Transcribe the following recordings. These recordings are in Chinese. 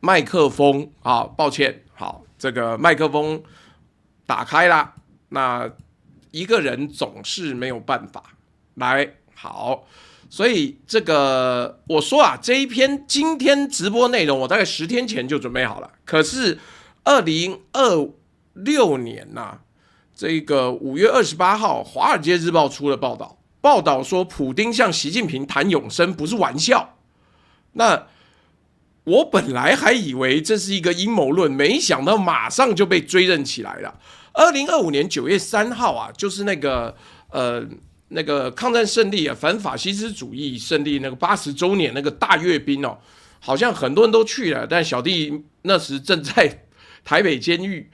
麥克風啊，抱歉，好，這個麥克風打開啦。那一個人總是沒有辦法來好，所以這個我說啊，這一篇今天直播內容，我大概10天前就準備好了。可是2026年吶，這個5月28號，《華爾街日報》出了報道說，普丁向習近平談永生不是玩笑。那我本來還以為這是一個陰謀論，沒想到馬上就被追認起來了。2025年9月3號啊，就是那個抗戰勝利啊，反法西斯主義勝利那個80周年那個大閱兵哦，好像很多人都去了，但小弟那時正在台北監獄。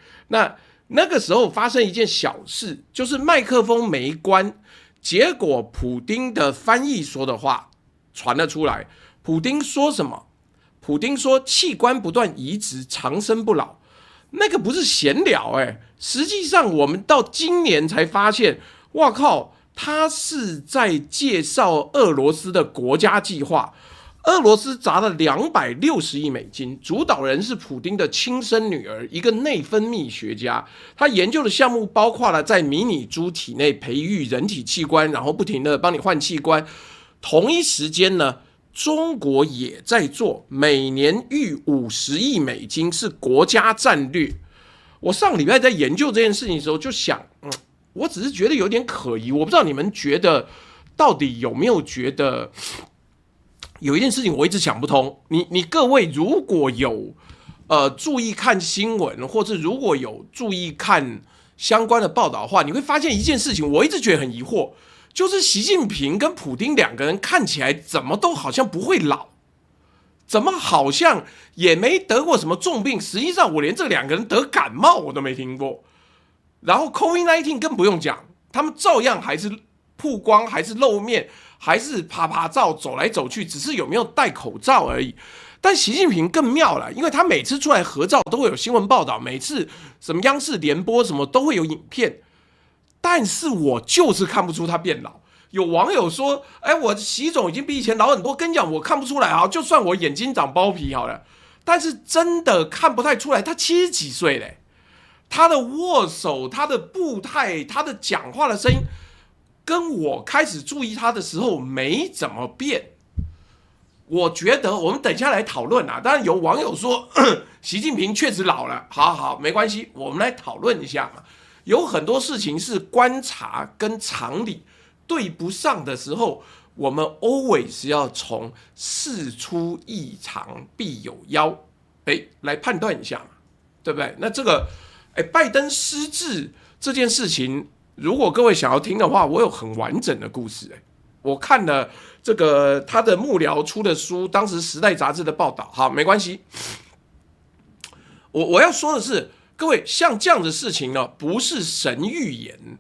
那個時候發生一件小事，就是麥克風沒關，結果普丁的翻譯說的話傳了出來。普丁說什麼？普丁說器官不斷移植，長生不老。那個不是閒聊實際上我們到今年才發現，哇靠，他是在介紹俄羅斯的國家計劃。俄羅斯砸了260億美金，主導人是普丁的親生女兒，一個內分泌學家。他研究的項目包括了在迷你豬體內培育人體器官，然後不停的幫你換器官。同一時間呢，中國也在做，每年逾50億美金，是國家戰略。我上禮拜在研究這件事情的時候就想，我只是覺得有點可疑，我不知道你們覺得到底有沒有覺得有一件事情我一直想不通。你各位如果有注意看新聞，或者如果有注意看相關的報道的話，你會發現一件事情，我一直覺得很疑惑。就是習近平跟普丁兩個人看起來怎麼都好像不會老，怎麼好像也沒得過什麼重病。實際上我連這兩個人得感冒我都沒聽過。然後 COVID-19 更不用講，他們照樣還是曝光，還是露面，還是啪啪照走來走去，只是有沒有戴口罩而已。但習近平更妙了，因為他每次出來合照都會有新聞報道，每次什麼央視聯播什麼都會有影片。但是我就是看不出他變老。有網友說：“我習總已經比以前老很多。”跟你講，我看不出来啊，就算我眼睛長包皮好了，但是真的看不太出來。他70幾歲嘞，他的握手、他的步態、他的講話的聲音，跟我開始注意他的時候沒怎麼變。我覺得我們等一下來討論啊。當然有網友說習近平確實老了，好，沒關係，我們來討論一下嘛。有很多事情是觀察跟常理對不上的時候，我們 always 要從事出異常必有妖，來判斷一下嘛，對不對？那這個，拜登失智這件事情，如果各位想要聽的話，我有很完整的故事。我看了這個他的幕僚出的書，當時《時代》雜誌的報道。好，沒關係。我要說的是，各位，像這樣的事情呢，不是神預言，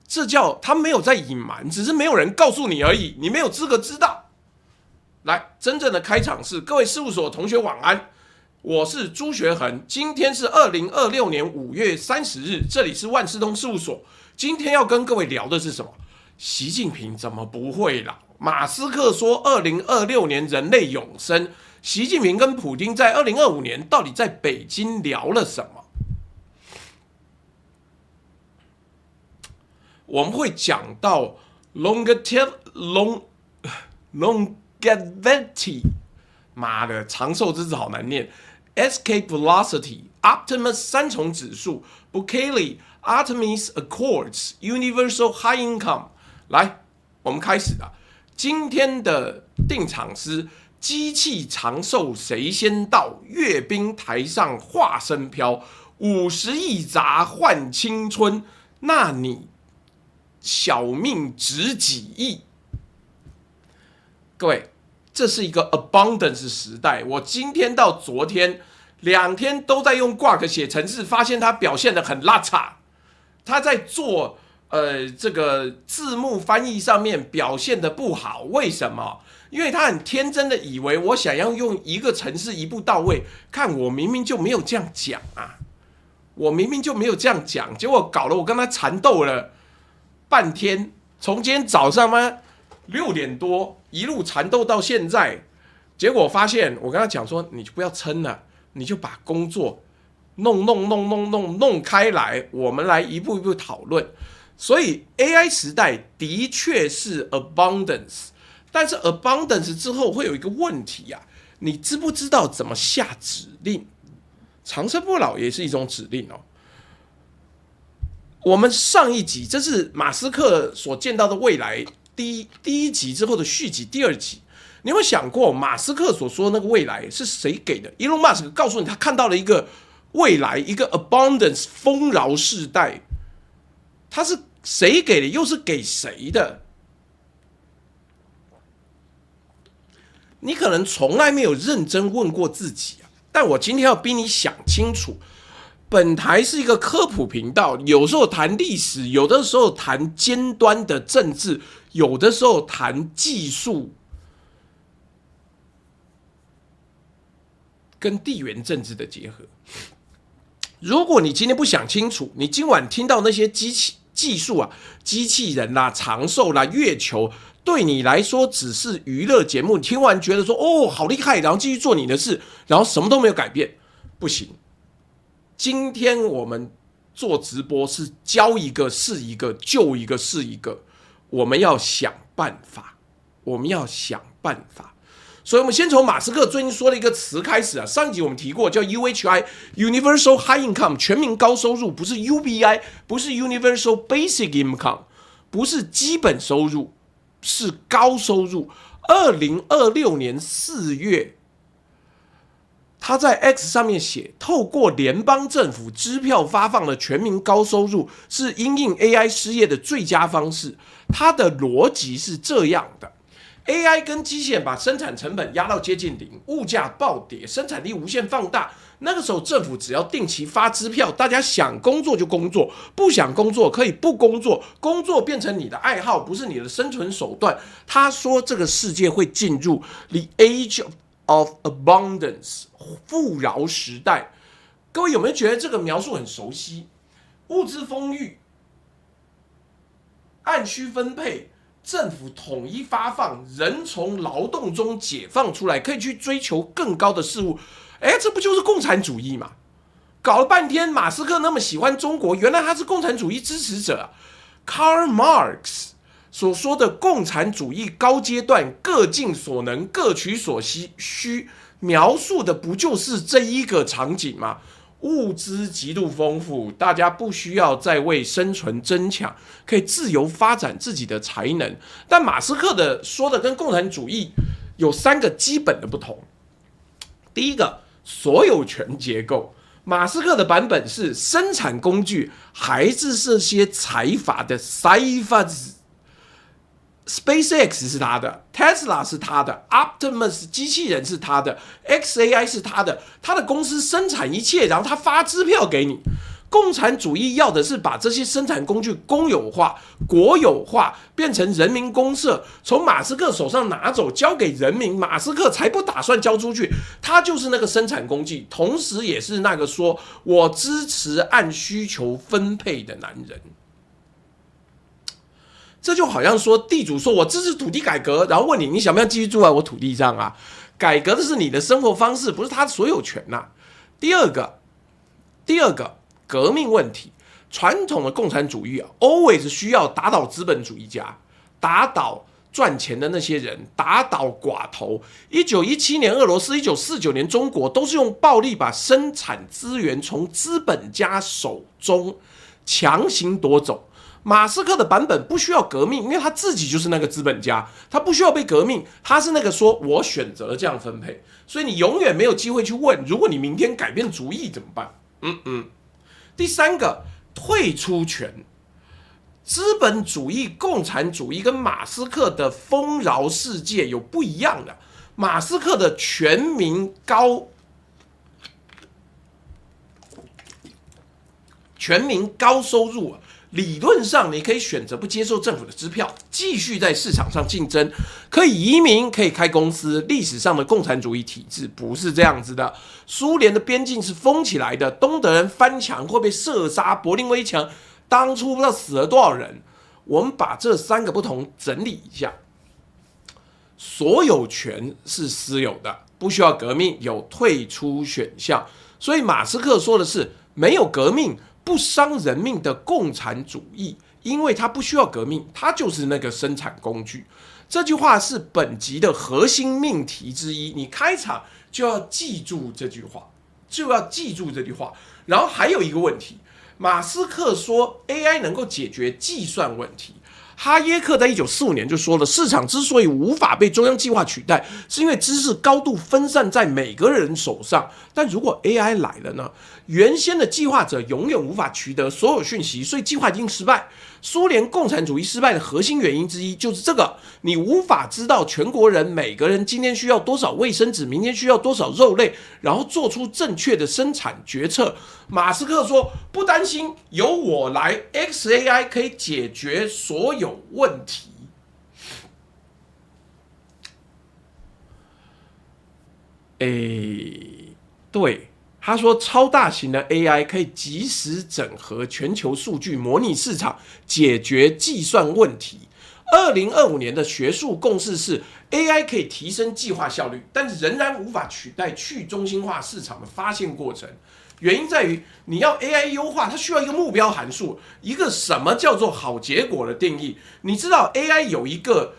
這叫他沒有在隱瞞，只是沒有人告訴你而已，你沒有資格知道。來，真正的開場是各位事務所同學晚安，我是朱學恆，今天是2026年5月30日，這裡是萬事通事務所。今天要跟各位聊的是什麼？習近平怎麼不會老？馬斯克說2026年人類永生。習近平跟普丁在2025年到底在北京聊了什麼？我們會講到 longevity， 媽的，長壽之字好難念。Escape velocity、Optimus 三重指數、Bukele、Artemis Accords、Universal High Income。來，我們開始了。今天的定場詩。機器長壽誰先到？閱兵台上話聲飄，50億砸換青春，那你小命值幾億？各位，這是一個 abundance 時代。我今天到昨天2天都在用 Grok 寫程式，發現它表現得很拉差。他在做這個字幕翻譯上面表現得不好，為什麼？因為他很天真的以為我想要用一個程式一步到位，看我明明就沒有這樣講啊，我明明就沒有這樣講，結果搞得我跟他纏鬥了半天，從今天早上6點多一路纏鬥到現在，結果發現我跟他講說，你就不要撐了，你就把工作弄開來，我們來一步一步討論。所以 AI 時代的確是 abundance， 但是 abundance 之後會有一個問題啊，你知不知道怎麼下指令？長生不老也是一種指令哦。我們上一集，這是馬斯克所見到的未來第一集之後的續集，第二集。你有沒有想過，馬斯克所說的那個未來是誰給的？Elon Musk 告訴你，他看到了一個未來，一個 abundance 豐饒世代，他是誰給的？又是給誰的？你可能從來沒有認真問過自己啊！但我今天要逼你想清楚。本台是一個科普頻道，有時候談歷史，有的時候談尖端的政治，有的時候談技術跟地緣政治的結合。如果你今天不想清楚，你今晚聽到那些技術啊，機器人啦、長壽啦、月球，對你來說只是娛樂節目，你聽完覺得說哦好厲害，然後繼續做你的事，然後什麼都沒有改變，不行。今天我們做直播是教一個是一個，救一個是一個，我們要想辦法，所以我們先從馬斯克最近說的一個詞開始啊。上一集我們提過，叫 UHI Universal High Income 全民高收入，不是 UBI， 不是 Universal Basic Income， 不是基本收入，是高收入。2026年4月。他在 X 上面寫，透過聯邦政府支票發放的全民高收入是因應 AI 失業的最佳方式。他的邏輯是這樣的 ：AI 跟機械把生產成本壓到接近零，物價暴跌，生產力無限放大。那個時候政府只要定期發支票，大家想工作就工作，不想工作可以不工作，工作變成你的愛好，不是你的生存手段。他說這個世界會進入 the age of abundance 富饒時代。各位有沒有覺得這個描述很熟悉？物資豐裕，按需分配，政府統一發放，人從勞動中解放出來，可以去追求更高的事物。這不就是共產主義嗎？搞了半天，馬斯克那麼喜歡中國，原來他是共產主義支持者啊。Karl Marx所說的共產主義高階段，各盡所能，各取所需，描述的不就是這一個場景嗎？物資極度豐富，大家不需要再為生存爭搶，可以自由發展自己的才能。但馬斯克說的跟共產主義有3個基本的不同。第一個，所有權結構。馬斯克的版本是生產工具還是這些財閥的財閥子。SpaceX 是他的 ，Tesla 是他的 ，Optimus 機器人是他的 ，XAI 是他的，他的公司生產一切，然後他發支票給你。共產主義要的是把這些生產工具公有化、國有化，變成人民公社，從馬斯克手上拿走，交給人民。馬斯克才不打算交出去，他就是那個生產工具，同時也是那個說我支持按需求分配的男人。這就好像說，地主說我支持土地改革，然後問你想不想繼續住在我土地上啊？改革的是你的生活方式，不是他的所有權吶。第二個革命問題，傳統的共產主義always 需要打倒資本主義家，打倒賺錢的那些人，打倒寡頭。1917年俄羅斯，1949年中國，都是用暴力把生產資源從資本家手中強行奪走。馬斯克的版本不需要革命，因為他自己就是那個資本家，他不需要被革命，他是那個說我選擇了這樣分配，所以你永遠沒有機會去問，如果你明天改變主意怎麼辦？第3個，退出權。資本主義、共產主義跟馬斯克的豐饒世界有不一樣的。馬斯克的全民高收入理論上你可以選擇不接受政府的支票，繼續在市場上競爭，可以移民，可以開公司。歷史上的共產主義體制不是這樣子的，蘇聯的邊境是封起來的，東德人翻牆會被射殺，柏林圍牆當初不知道死了多少人。我們把這3個不同整理一下。所有權是私有的，不需要革命，有退出選項。所以馬斯克說的是沒有革命不傷人命的共產主義，因為它不需要革命，它就是那個生產工具。這句話是本集的核心命題之一，你開場就要記住這句話，然後還有一個問題，馬斯克說 AI 能夠解決計算問題。哈耶克在1945年就說了，市場之所以無法被中央計劃取代，是因為知識高度分散在每個人手上。但如果 AI 來了呢？原先的計劃者永遠無法取得所有訊息，所以計劃已經失敗。蘇聯共產主義失敗的核心原因之一就是這個：你無法知道全國人每個人今天需要多少衛生紙，明天需要多少肉類，然後做出正確的生產決策。馬斯克說：“不擔心，由我來 ，XAI 可以解決所有問題。”對。他說，超大型的 AI 可以即時整合全球數據，模擬市場，解決計算問題。2025年的學術共識是 AI 可以提升計劃效率，但仍然無法取代去中心化市場的發現過程。原因在於，你要 AI 優化，它需要一個目標函數，一個什麼叫做好結果的定義。你知道 AI 有一個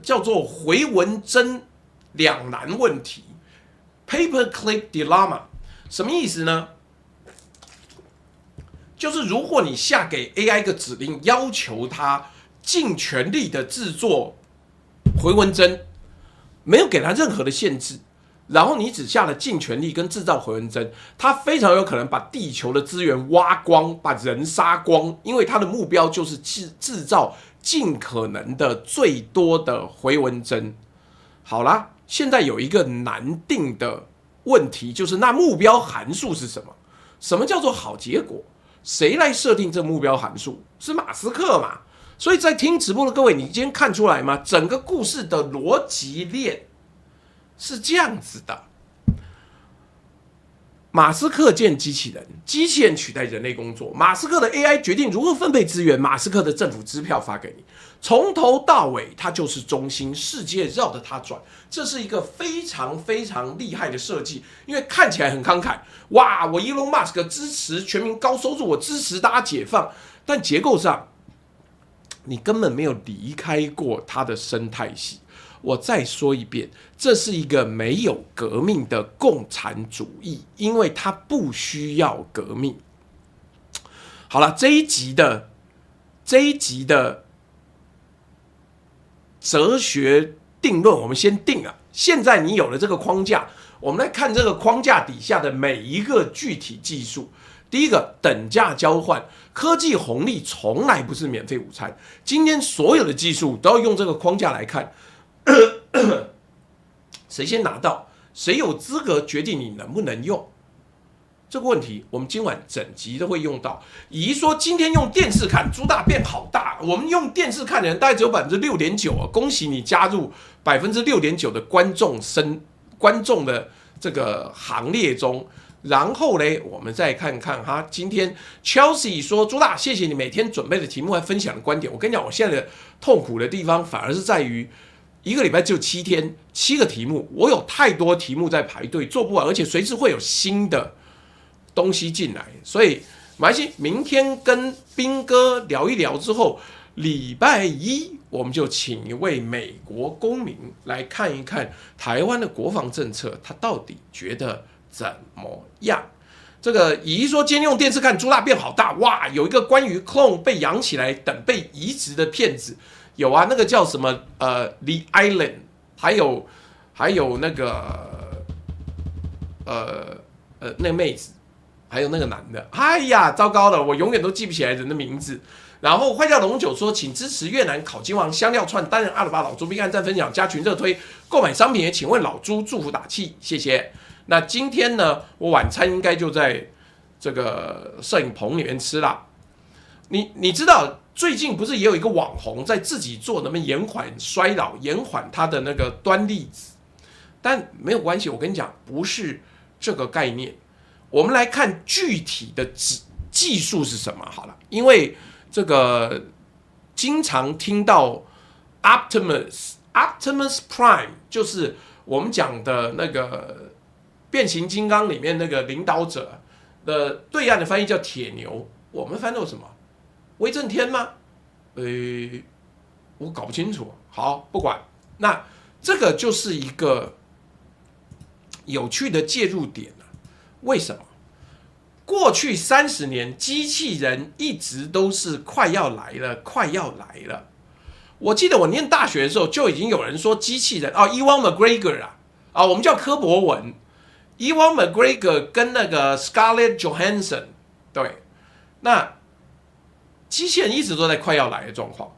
叫做回文針兩難問題 （Paperclip Dilemma）。什麼意思呢？就是如果你下給 AI 一個指令，要求它盡全力的制作回文針，沒有給它任何的限制，然後你只下了盡全力跟制造回文針，它非常有可能把地球的資源挖光，把人殺光，因為它的目標就是制造盡可能的最多的回文針。好啦，現在有一個難定的問題，就是那目標函數是什麼？什麼叫做好結果？誰來設定這目標函數？是馬斯克嘛？所以在聽直播的各位，你今天看出來嗎？整個故事的邏輯鏈是這樣子的：馬斯克建機器人，機器人取代人類工作；馬斯克的 AI 決定如何分配資源，馬斯克的政府支票發給你。從頭到尾，它就是中心，世界繞着它轉。這是一個非常非常厲害的設計，因為看起來很慷慨。哇，我 Elon Musk 支持全民高收入，我支持大家解放，但結構上，你根本沒有離開過它的生態系。我再說一遍，這是一個沒有革命的共產主義，因為它不需要革命。好了，這一集的哲學定論，我們先定了。現在你有了這個框架，我們來看這個框架底下的每一個具體技術。第一個，等價交換，科技紅利從來不是免費午餐。今天所有的技術都要用這個框架來看，誰先拿到，誰有資格決定你能不能用。這個問題，我們今晚整集都會用到。乙說今天用電視看，豬大變好大。我們用電視看的人大概只有6.9%啊，恭喜你加入6.9%的觀眾的這個行列中。然後呢，我們再看看哈，今天 Chelsea 說豬大，謝謝你每天準備的題目和分享的觀點。我跟你講，我現在的痛苦的地方反而是在於，一個禮拜只有7天，7個題目，我有太多題目在排隊，做不完，而且隨時會有新的東西進來，所以沒關係，明天跟彬哥聊一聊之後，禮拜一我們就請一位美國公民來看一看台灣的國防政策，他到底覺得怎麼樣？這個姨說今天用電視看豬大變好大，哇，有一個關於 clone 被養起來等被移植的片子，有啊，那個叫什麼The Island， 還有那個那個妹子。還有那個男的，哎呀，糟糕了，我永遠都記不起來人的名字。然後壞掉龍九說，請支持越南烤金王香料串，擔任阿爾巴老豬並按讚分享加群熱推購買商品，也請問老豬祝福打氣，謝謝。那今天呢，我晚餐應該就在這個攝影棚裡面吃啦。你知道最近不是也有一個網紅在自己做那麼延緩衰老，延緩他的那個端粒子？但沒有關係，我跟你講，不是這個概念。我們來看具體的技術是什麼好了，因為這個經常聽到 Optimus Optimus Prime 就是我們講的那個變形金剛裡面那個領導者的對岸的翻譯叫鐵牛，我們翻作什麼？威震天嗎？我搞不清楚。好，不管，那這個就是一個有趣的介入點了。為什麼？過去30年，機器人一直都是快要來了，快要來了。我記得我念大學的時候，就已經有人說機器人Ewan McGregor 我們叫柯博文 ，Ewan McGregor 跟那個 Scarlett Johansson， 對，那機器人一直都在快要來的狀況。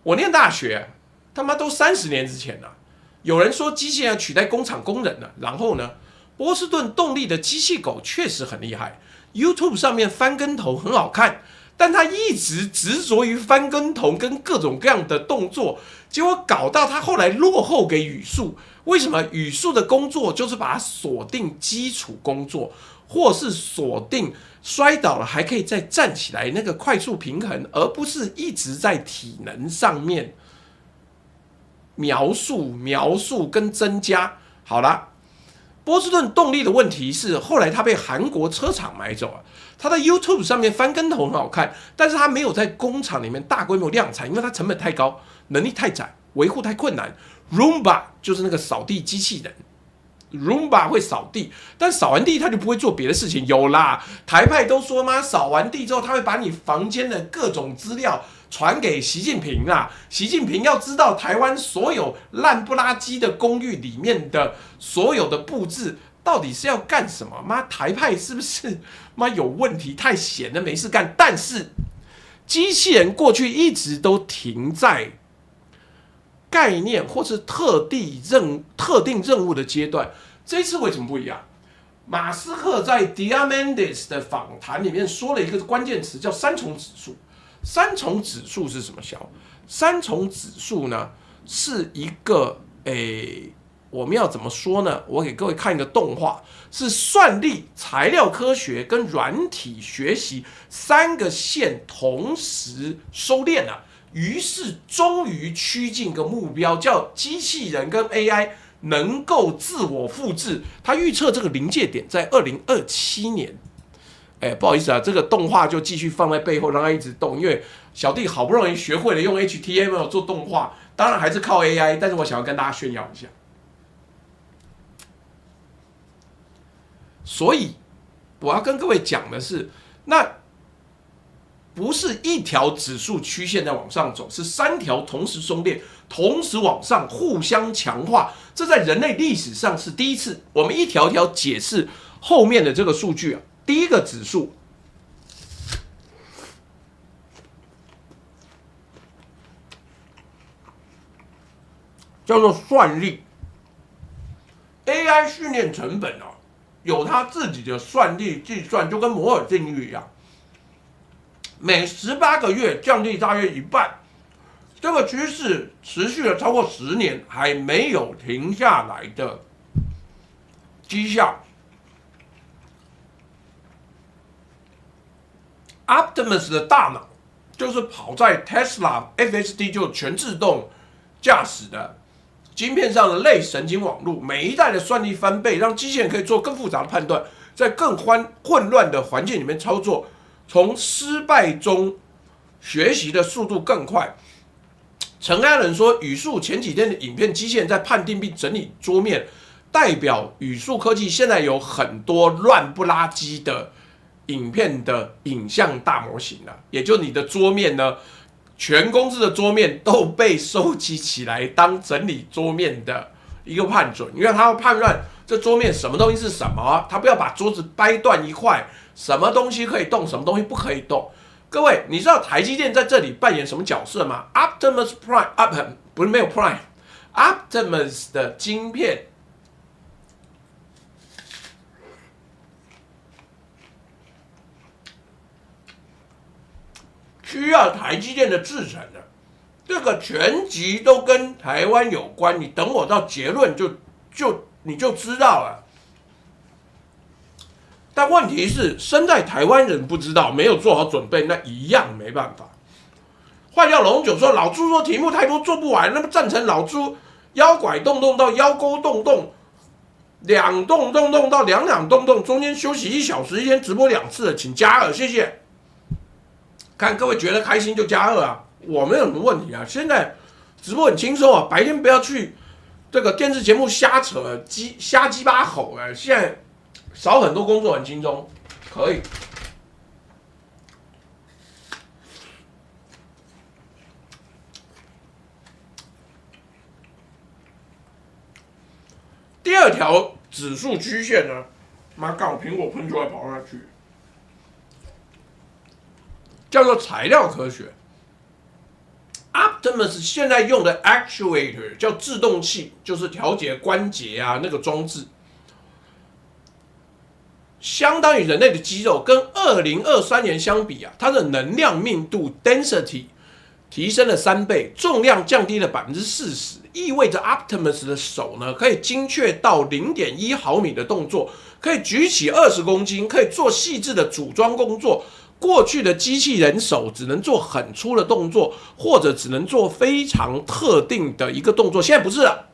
我念大學，他媽都30年之前了。有人說機器人要取代工厂工人了，然後呢，波士頓動力的機器狗確實很厲害 ，YouTube 上面翻跟頭很好看。但他一直執着於翻跟頭跟各種各樣的動作，結果搞到他後來落後給語速。為什麼？語速的工作就是把它鎖定基礎工作，或是鎖定摔倒了還可以再站起來那個快速平衡，而不是一直在體能上面描述跟增加。好了。波士頓動力的問題是，後來他被韓國車廠買走了。他在 YouTube 上面翻跟頭很好看，但是他沒有在工廠裡面大規模量產，因為它成本太高，能力太窄，維護太困難。Roomba 就是那個掃地機器人 ，Roomba 會掃地，但掃完地他就不會做別的事情。有啦，台派都說嘛，掃完地之後他會把你房間的各種資料傳給習近平啦。習近平要知道台灣所有爛不拉幾的公寓裡面的所有的布置到底是要幹什麼？媽，台派是不是媽有問題？太閒了，沒事幹。但是機器人過去一直都停在概念或是特定任務的階段。這一次為什麼不一樣？馬斯克在 Diamandis 的訪談裡面說了一個關鍵詞，叫三重指數。三重指數是什麼？三重指數呢，是一個我們要怎麼說呢？我給各位看一個動畫，是算力、材料科學跟軟體學習3個線同時收斂了，於是終於趨近一個目標，叫機器人跟 AI 能夠自我複製。他預測這個臨界點在2027年。不好意思啊，這個動畫就繼續放在背後，讓它一直動。因為小弟好不容易學會了用 HTML 做動畫，當然還是靠 AI， 但是我想要跟大家炫耀一下。所以我要跟各位講的是，那不是一條指數曲線在往上走，是3條同時鬆裂，同時往上互相強化。這在人類歷史上是第一次。我們一條條解釋後面的這個數據啊。第一個指數叫做算力 ，AI 訓練成本有它自己的算力計算，就跟摩爾定律一樣，每18個月降低大約1半，這個趨勢持續了超過10年，還沒有停下來的跡象。Optimus 的大腦就是跑在 Tesla FSD 就全自動駕駛的晶片上的類神經網絡，每一代的算力翻倍，讓機器人可以做更複雜的判斷，在更混亂的環境裡面操作，從失敗中學習的速度更快。陳安仁說，語速前幾天的影片機器人在判定並整理桌面，代表語速科技現在有很多亂不拉幾的影片的影像大模型了，也就你的桌面呢，全公司的桌面都被收集起來當整理桌面的一個判準，因為他要判斷這桌面什麼東西是什麼，他不要把桌子掰斷一塊，什麼東西可以動，什麼東西不可以動。各位，你知道台積電在這裡扮演什麼角色嗎？ Optimus Prime 不是沒有 Prime，Optimus 的晶片需要台積電的製程的，這個全集都跟台灣有關。你等我到結論你就知道了。但問題是，身在台灣人不知道，沒有做好準備，那一樣沒辦法。壞掉龍九說老朱說題目太多做不完，那麼贊成老朱腰拐洞洞到腰溝洞洞，两洞洞洞到两两洞洞，中間休息1小時，一天直播2次的，請加2，謝謝。看各位覺得開心就加2啊，我沒有什麼問題啊。現在直播很輕鬆啊，白天不要去這個電視節目瞎扯瞎雞巴吼啊，現在少很多工作很輕鬆，可以。第二條指數曲線呢，媽幹我蘋果噴出來跑下去，叫做材料科學。Optimus 現在用的 actuator 叫制動器，就是調節關節啊那個裝置，相當於人類的肌肉，跟2023年相比啊，它的能量密度 density 提升了3倍，重量降低了40%，意味着 Optimus 的手呢可以精確到0.1毫米的動作，可以舉起20公斤，可以做細緻的組裝工作。過去的機器人手只能做很粗的動作，或者只能做非常特定的一個動作，現在不是了。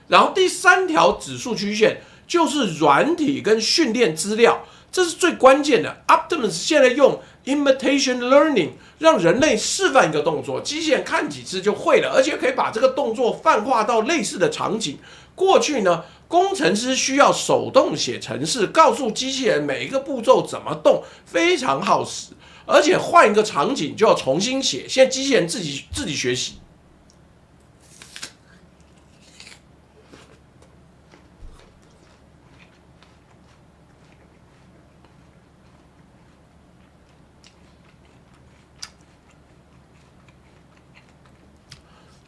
然後第3條指數曲線就是軟體跟訓練資料，這是最關鍵的。Optimus 現在用 imitation learning 讓人類示範一個動作，機器人看幾次就會了，而且可以把這個動作泛化到類似的場景。過去呢，工程師需要手動寫程式，告訴機器人每一個步驟怎麼動，非常耗時，而且換一個場景就要重新寫。現在機器人自己學習。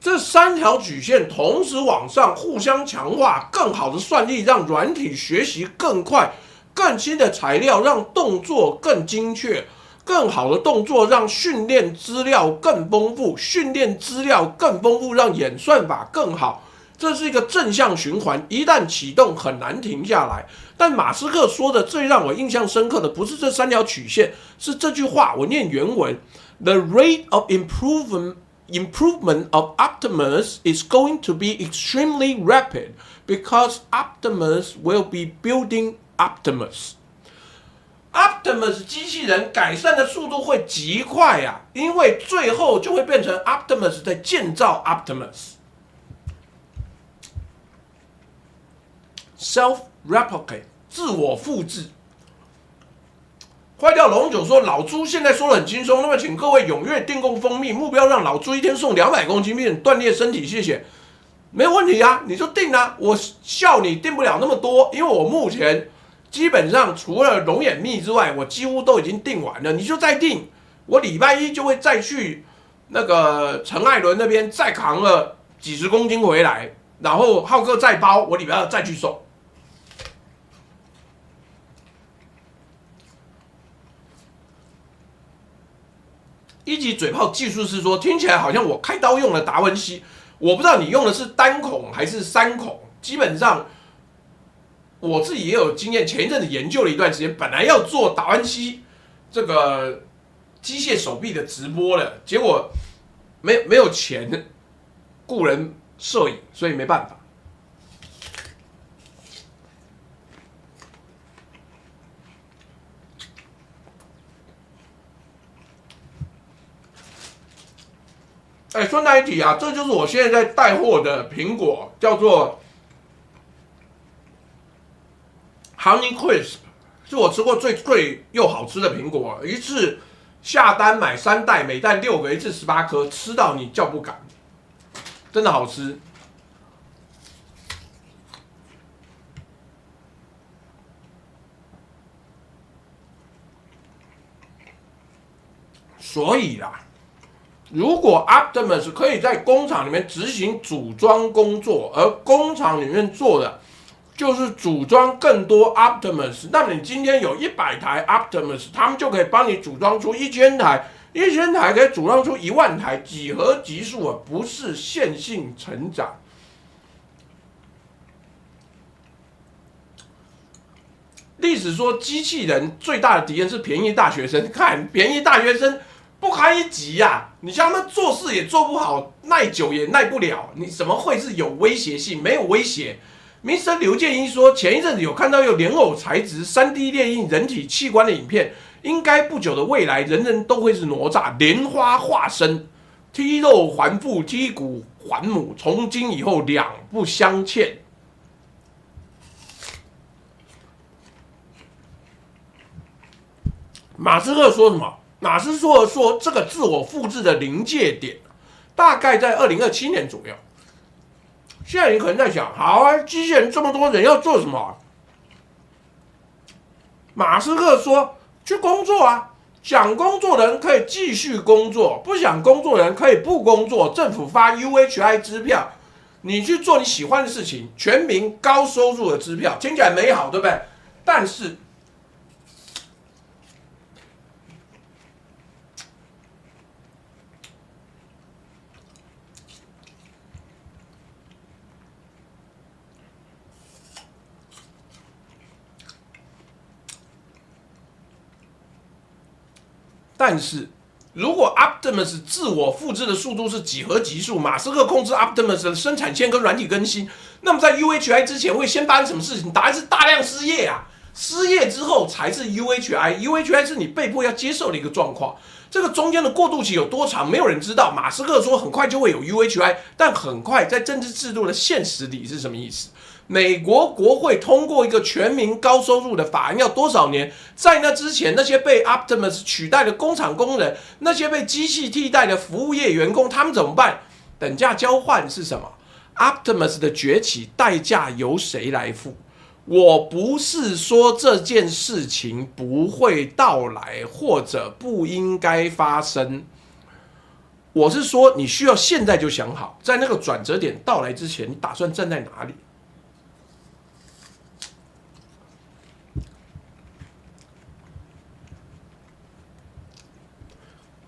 這3條曲線同時往上，互相強化，更好的算力讓軟體學習更快，更新的材料讓動作更精確，更好的動作讓訓練資料更豐富，訓練資料更豐富讓演算法更好。這是一個正向循環，一旦啟動很難停下來。但馬斯克說的最讓我印象深刻的不是這3條曲線，是這句話，我念原文 ：The rate of improvement of Optimus is going to be extremely rapid because Optimus will be building Optimus. Optimus 機器人改善的速度會極快啊，因為最後就會變成 Optimus 在建造 Optimus。Self-replicate 自我複製。壞掉龍九說：“老朱現在說得很輕鬆，那麼請各位踴躍訂購蜂蜜，目標讓老朱一天送200公斤，並鍛鍊身體，謝謝。沒有問題啊，你就訂啊，我笑你訂不了那麼多，因為我目前基本上除了龍眼蜜之外，我幾乎都已經訂完了。你就再訂，我禮拜一就會再去那個陳艾倫那邊再扛了幾十公斤回來，然後浩哥再包，我禮拜二再去送。”一級嘴炮技術是說，聽起來好像我開刀用了達文西，我不知道你用的是單孔還是3孔。基本上我自己也有經驗，前一陣子研究了一段時間，本來要做達文西這個機械手臂的直播了，結果沒有錢雇人攝影，所以沒辦法。哎，順帶一提啊，這就是我現在在帶貨的蘋果，叫做 Honey Crisp， 是我吃過最貴又好吃的蘋果。一次下單買3袋，每袋6個，一次18顆，吃到你叫不敢，真的好吃。所以啦。如果 Optimus 可以在工厂裡面執行組裝工作，而工廠裡面做的就是組裝更多 Optimus， 那麼你今天有100台 Optimus， 他們就可以幫你組裝出1000台，1000台可以組裝出10000台，幾何級數啊，不是線性成長。歷史說，機器人最大的敵人是便宜大學生。看，便宜大學生不堪一擊呀！你像他們做事也做不好，耐久也耐不了，你怎麼會是有威脅性？沒有威脅。Mr. 劉建一說，前一陣子有看到有蓮藕材質、3D 列印人體器官的影片，應該不久的未來，人人都會是哪吒、蓮花化身，踢肉還父，踢骨還母，從今以後兩不相欠。馬斯克說什麼？馬斯克說，這個自我複製的臨界點大概在2027年左右。現在你可能在想，好啊，機器人這麼多人要做什麼啊？馬斯克說，去工作啊，想工作的人可以繼續工作，不想工作的人可以不工作，政府發 UHI 支票，你去做你喜歡的事情，全民高收入的支票，聽起來美好，對不對？但是如果 Optimus 自我複製的速度是幾何級數，馬斯克控制 Optimus 的生產線跟軟體更新，那麼在 UHI 之前會先發生什麼事情？答案是大量失業啊！失業之後才是 UHI，UHI 是你被迫要接受的一個狀況。這個中間的過渡期有多長，沒有人知道。馬斯克說很快就會有 UHI， 但很快在政治制度的現實裡是什麼意思？美國國會通過一個全民高收入的法案要多少年？在那之前，那些被 Optimus 取代的工厂工人，那些被機器替代的服務業員工，他們怎麼辦？等價交換是什麼？ Optimus 的崛起代價由誰來付？我不是說這件事情不會到來，或者不應該發生。我是說，你需要現在就想好，在那個轉折點到來之前，你打算站在哪裡？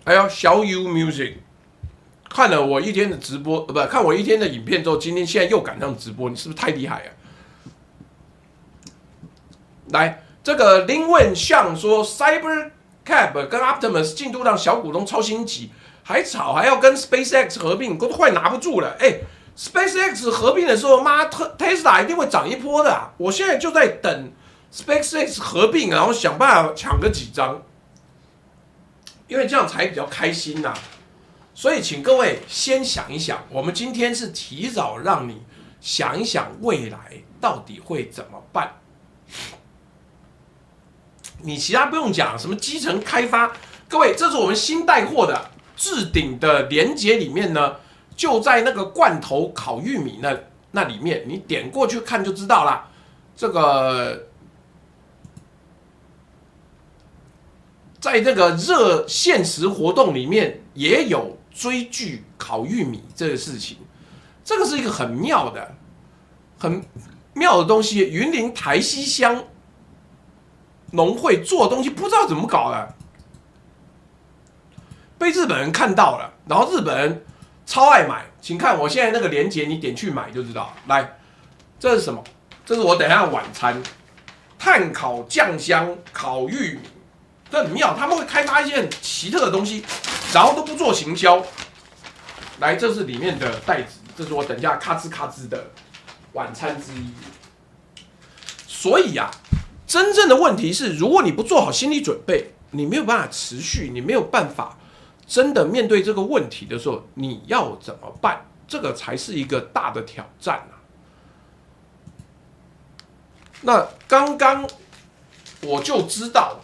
哎呦，小 U Music 看了我一天的直播，看我一天的影片之後，今天现在又趕上直播，你是不是太厲害了？來，這個林文向說 ，CyberCab 跟 Optimus 進度讓小股東超心急，還吵還要跟 SpaceX 合併，都快拿不住了。哎 ，SpaceX 合併的時候，媽 Tesla 一定會漲一波的啊！我現在就在等 SpaceX 合併，然後想辦法搶個幾張。因為這樣才比較開心吶、所以請各位先想一想，我們今天是提早讓你想一想未來到底會怎麼辦。你其他不用講，什麼基層開發，各位，這是我們新帶貨的置頂的連結裡面呢，就在那個罐頭烤玉米那裡面，你點過去看就知道啦。這個。在這個熱限時活動裡面，也有追劇烤玉米這個事情，這個是一個很妙的東西。雲林台西鄉農會做的東西，不知道怎麼搞的，被日本人看到了，然後日本人超愛買。請看我現在那個鏈接，你點去買就知道。來，這是什麼？這是我等一下晚餐，炭烤醬香烤玉米。這很妙，他們會開發一些很奇特的東西，然後都不做行銷。來，這是裡面的袋子，這是我等一下咔吱咔吱的晚餐之一。所以啊，真正的問題是，如果你不做好心理準備，你沒有辦法持續，你沒有辦法真的面对這個問題的時候，你要怎麼辦？這個才是一個大的挑戰啊。那剛剛我就知道。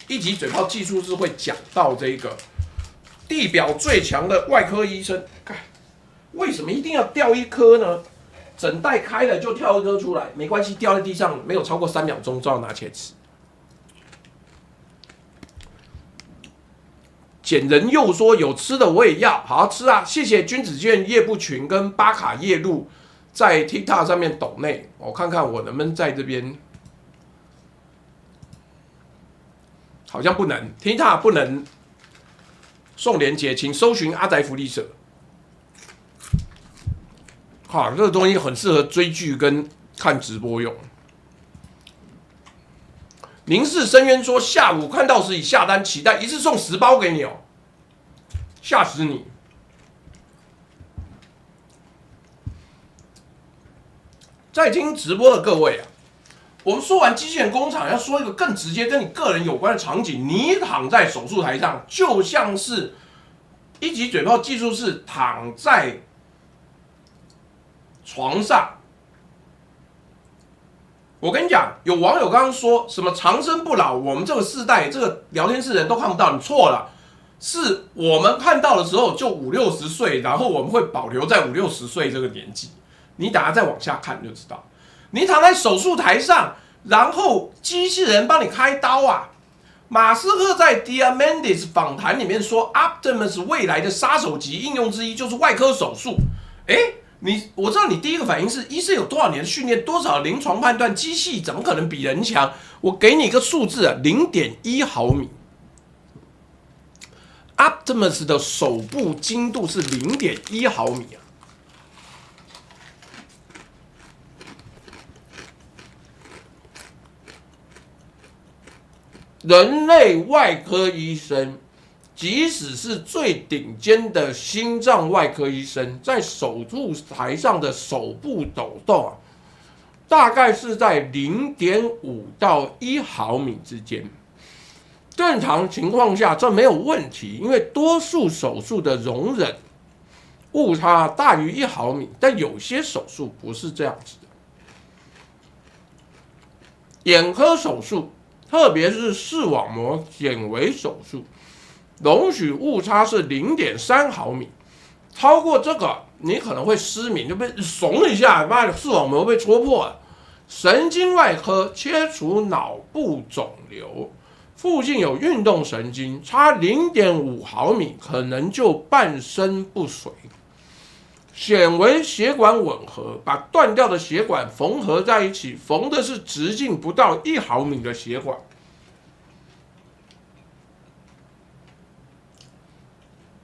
一級嘴炮技術是會講到這個地表最強的外科醫生，為什麼一定要掉一顆呢？整袋開了就跳一顆出來，沒關係，掉在地上沒有超過3秒鐘，照拿起來吃。簡人又說有吃的我也要，好好吃啊！謝謝君子劍葉不群跟巴卡夜路在 TikTok 上面抖內，我看看我能不能在這邊。好像不能 ，TikTok 不能送連結，請搜尋阿宅福利社。好，這個東西很適合追劇跟看直播用。凝視深淵說，下午看到時已下單，期待一次送10包給你哦。嚇死你！在聽直播的各位啊，我們說完機器人工廠，要說一個更直接跟你個人有關的場景。你躺在手術台上，就像是一級嘴炮技術士躺在床上。我跟你講，有網友剛剛說什麼長生不老，我們這個世代这個聊天室人都看不到，你錯了，是我們看到的時候就50、60歲，然後我們會保留在50、60歲這個年紀。你等下再往下看就知道，你躺在手術台上，然後機器人幫你開刀啊。馬斯克在 Diamandis 訪談裡面說 ，Optimus 未來的殺手級應用之一就是外科手術。我知道你第一個反應是醫生有多少年的訓練，多少臨床判斷，機器怎麼可能比人強？我給你一個數字啊，0.1毫米。Optimus 的手部精度是0.1毫米啊。人類外科醫生，即使是最頂尖的心臟外科醫生，在手術台上的手部抖動啊，大概是在0.5到1毫米之間。正常情況下這沒有問題，因為多數手術的容忍誤差大於1毫米，但有些手術不是這樣子的。眼科手術，特別是視網膜纖維手術，容許誤差是0.3毫米，超過這個你可能會失明，就被聳一下，媽的視網膜被戳破了。神經外科切除腦部腫瘤，附近有運動神經，差0.5毫米可能就半身不遂。顯微血管吻合，把斷掉的血管縫合在一起，縫的是直徑不到1毫米的血管。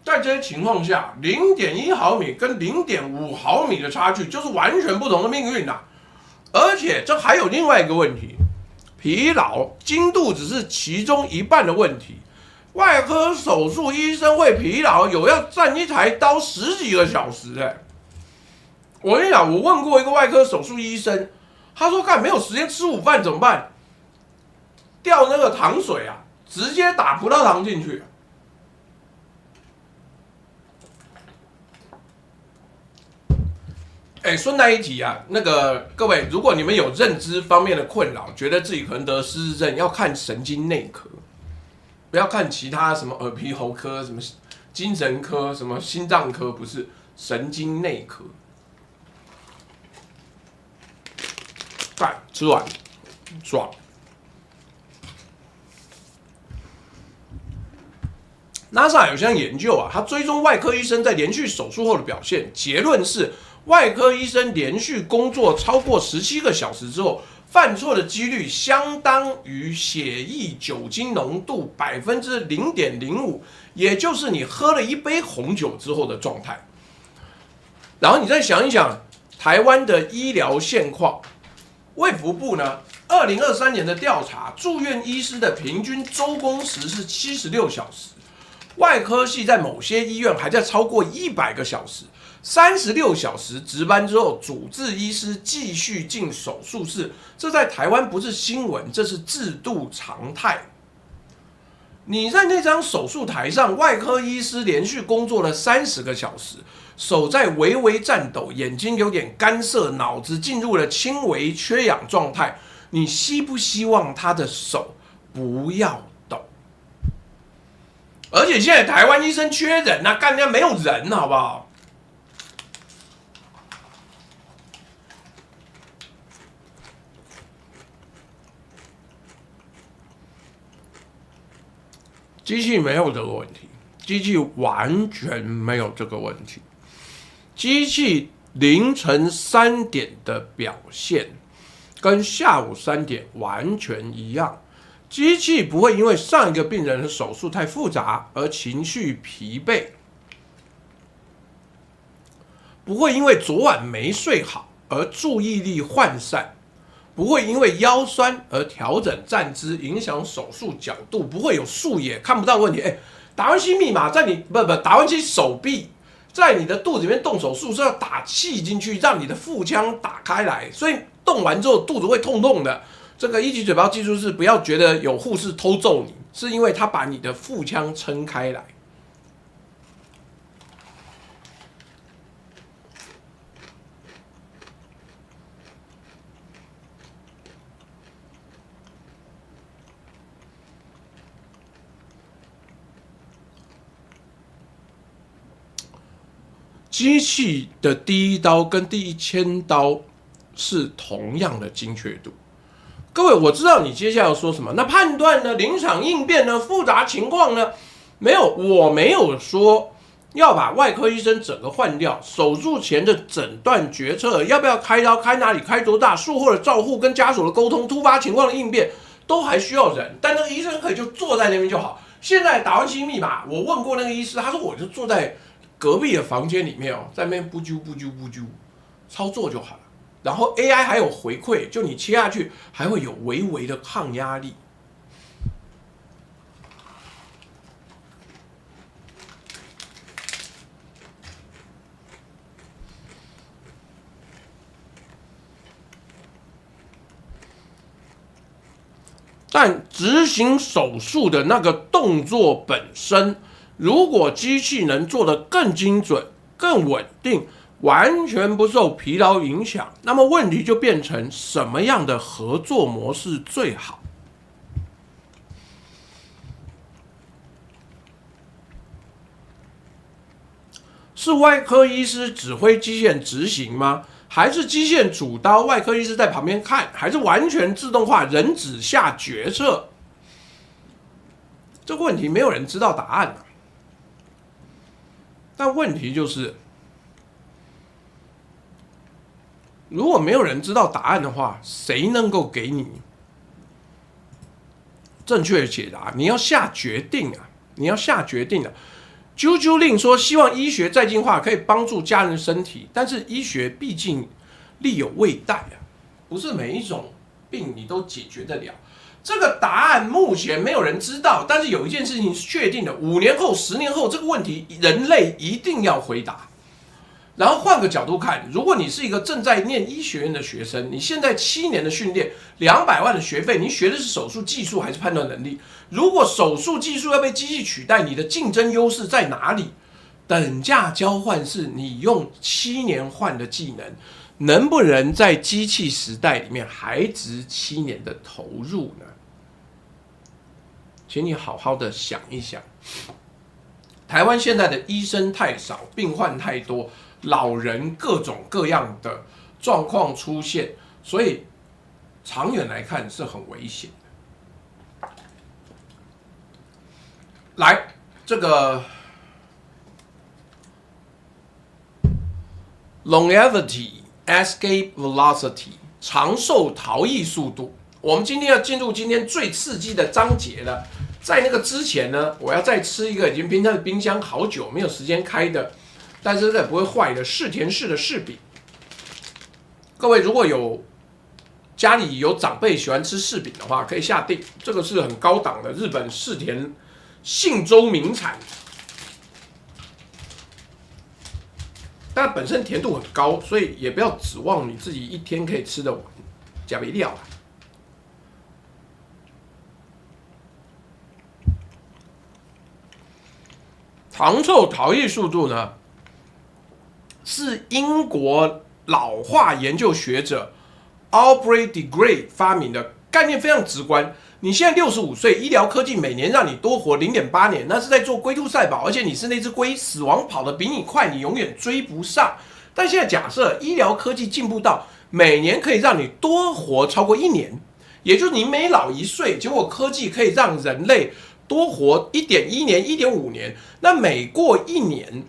在這些情況下，0.1毫米跟0.5毫米的差距就是完全不同的命運啊！而且這還有另外一個問題，疲勞精度只是其中一半的問題。外科手術醫生會疲勞，有要站一台刀10幾個小時我跟你講，我問過一個外科手術醫生，他說幹沒有時間吃午飯怎麼辦？吊那個糖水啊，直接打葡萄糖進去。順帶一提啊，各位，如果你們有認知方面的困擾，覺得自己可能得失智症，要看神經內科，不要看其他什麼耳鼻喉科、什麼精神科、什麼心臟科，不是神經內科。吃完爽。NASA 有項研究啊，它追蹤外科醫生在連續手術後的表現，結論是外科醫生連續工作超過17個小時之後，犯錯的幾率相當於血液酒精濃度0.05%，也就是你喝了一杯紅酒之後的狀態。然後你再想一想台灣的醫療現況。衛福部呢，2023年的調查，住院醫師的平均周工時是76小時，外科系在某些醫院還在超過100個小時，36小時值班之後，主治醫師繼續進手術室，這在台灣不是新聞，這是制度常態。你在那張手術台上，外科醫師連續工作了30個小時，手在微微顫抖，眼睛有點乾澀，腦子進入了輕微缺氧狀態。你希不希望他的手不要抖？而且現在台灣醫生缺人啊，幹人家沒有人，好不好？機器沒有這個問題，機器完全沒有這個問題。機器凌晨3點的表現跟下午3點完全一樣。機器不會因為上一個病人的手術太複雜而情緒疲憊，不會因為昨晚沒睡好而注意力渙散。不會因為腰酸而調整站姿，影響手術角度，不會有術野看不到問題。達文西密碼在你達文西手臂在你的肚子裡面動手術是要打氣進去，讓你的腹腔打開來，所以動完之後肚子會痛痛的。這個一級嘴巴技術是不要覺得有護士偷揍你，是因為他把你的腹腔撐開來。机器的第一刀跟第1000刀是同樣的精確度。各位，我知道你接下来要說什麼。那判斷呢？臨場應變呢？複雜情況呢？沒有，我沒有說要把外科醫生整個換掉。手術前的診斷決策，要不要開刀、開哪裡、開多大、術後的照護跟家屬的溝通、突發情況的應變，都還需要人。但那個醫生可以就坐在那邊就好。現在達文西密碼，我問過那個醫師，他說我就坐在隔壁的房間裡面哦，在那邊不啾操作就好了。然後 AI 還有回饋，就你切下去還會有微微的抗壓力。但執行手術的那個動作本身，如果機器能做得更精準、更穩定，完全不受疲勞影響，那麼問題就變成什麼樣的合作模式最好？是外科醫師指揮機械執行嗎？還是機械主刀，外科醫師在旁邊看？還是完全自動化，人只下決策？這個問題沒有人知道答案啊。但問題就是，如果沒有人知道答案的話，誰能夠給你正確的解答？你要下決定啊！你要下決定啊！啾啾令說，希望醫學再進化，可以幫助家人的身體，但是醫學畢竟力有未逮啊，不是每一種病你都解決得了。這個答案目前沒有人知道，但是有一件事情是確定的：5年後、10年後，這個問題人類一定要回答。然後換個角度看，如果你是一個正在念醫學院的學生，你現在7年的訓練，200萬的學費，你學的是手術技術還是判斷能力？如果手術技術要被機器取代，你的競爭優勢在哪裡？等價交換是你用7年換的技能，能不能在機器時代裡面還值7年的投入呢？請你好好的想一想。台灣現在的醫生太少，病患太多，老人各種各樣的狀況出現，所以長遠來看是很危險的。來，這個 longevity escape velocity 長壽逃逸速度，我們今天要進入今天最刺激的章節了。在那個之前呢，我要再吃一個已经冰在冰箱好久沒有時間開的，但是这不會壞的柿田氏的柿餅。各位如果有家裡有長輩喜歡吃柿餅的話，可以下定。這個是很高檔的日本柿田信州名產，但本身甜度很高，所以也不要指望你自己一天可以吃得完，加沒料啦。長壽逃逸速度呢，是英國老化研究學者 Aubrey de Grey 發明的，概念非常直觀。你現在65歲，醫療科技每年讓你多活0.8年，那是在做龜兔賽跑，而且你是那隻龜，死亡跑得比你快，你永遠追不上。但現在假設醫療科技進步到每年可以讓你多活超過1年，也就是你每老1歲，結果科技可以讓人類多活1.1年、1.5年，那每過1年，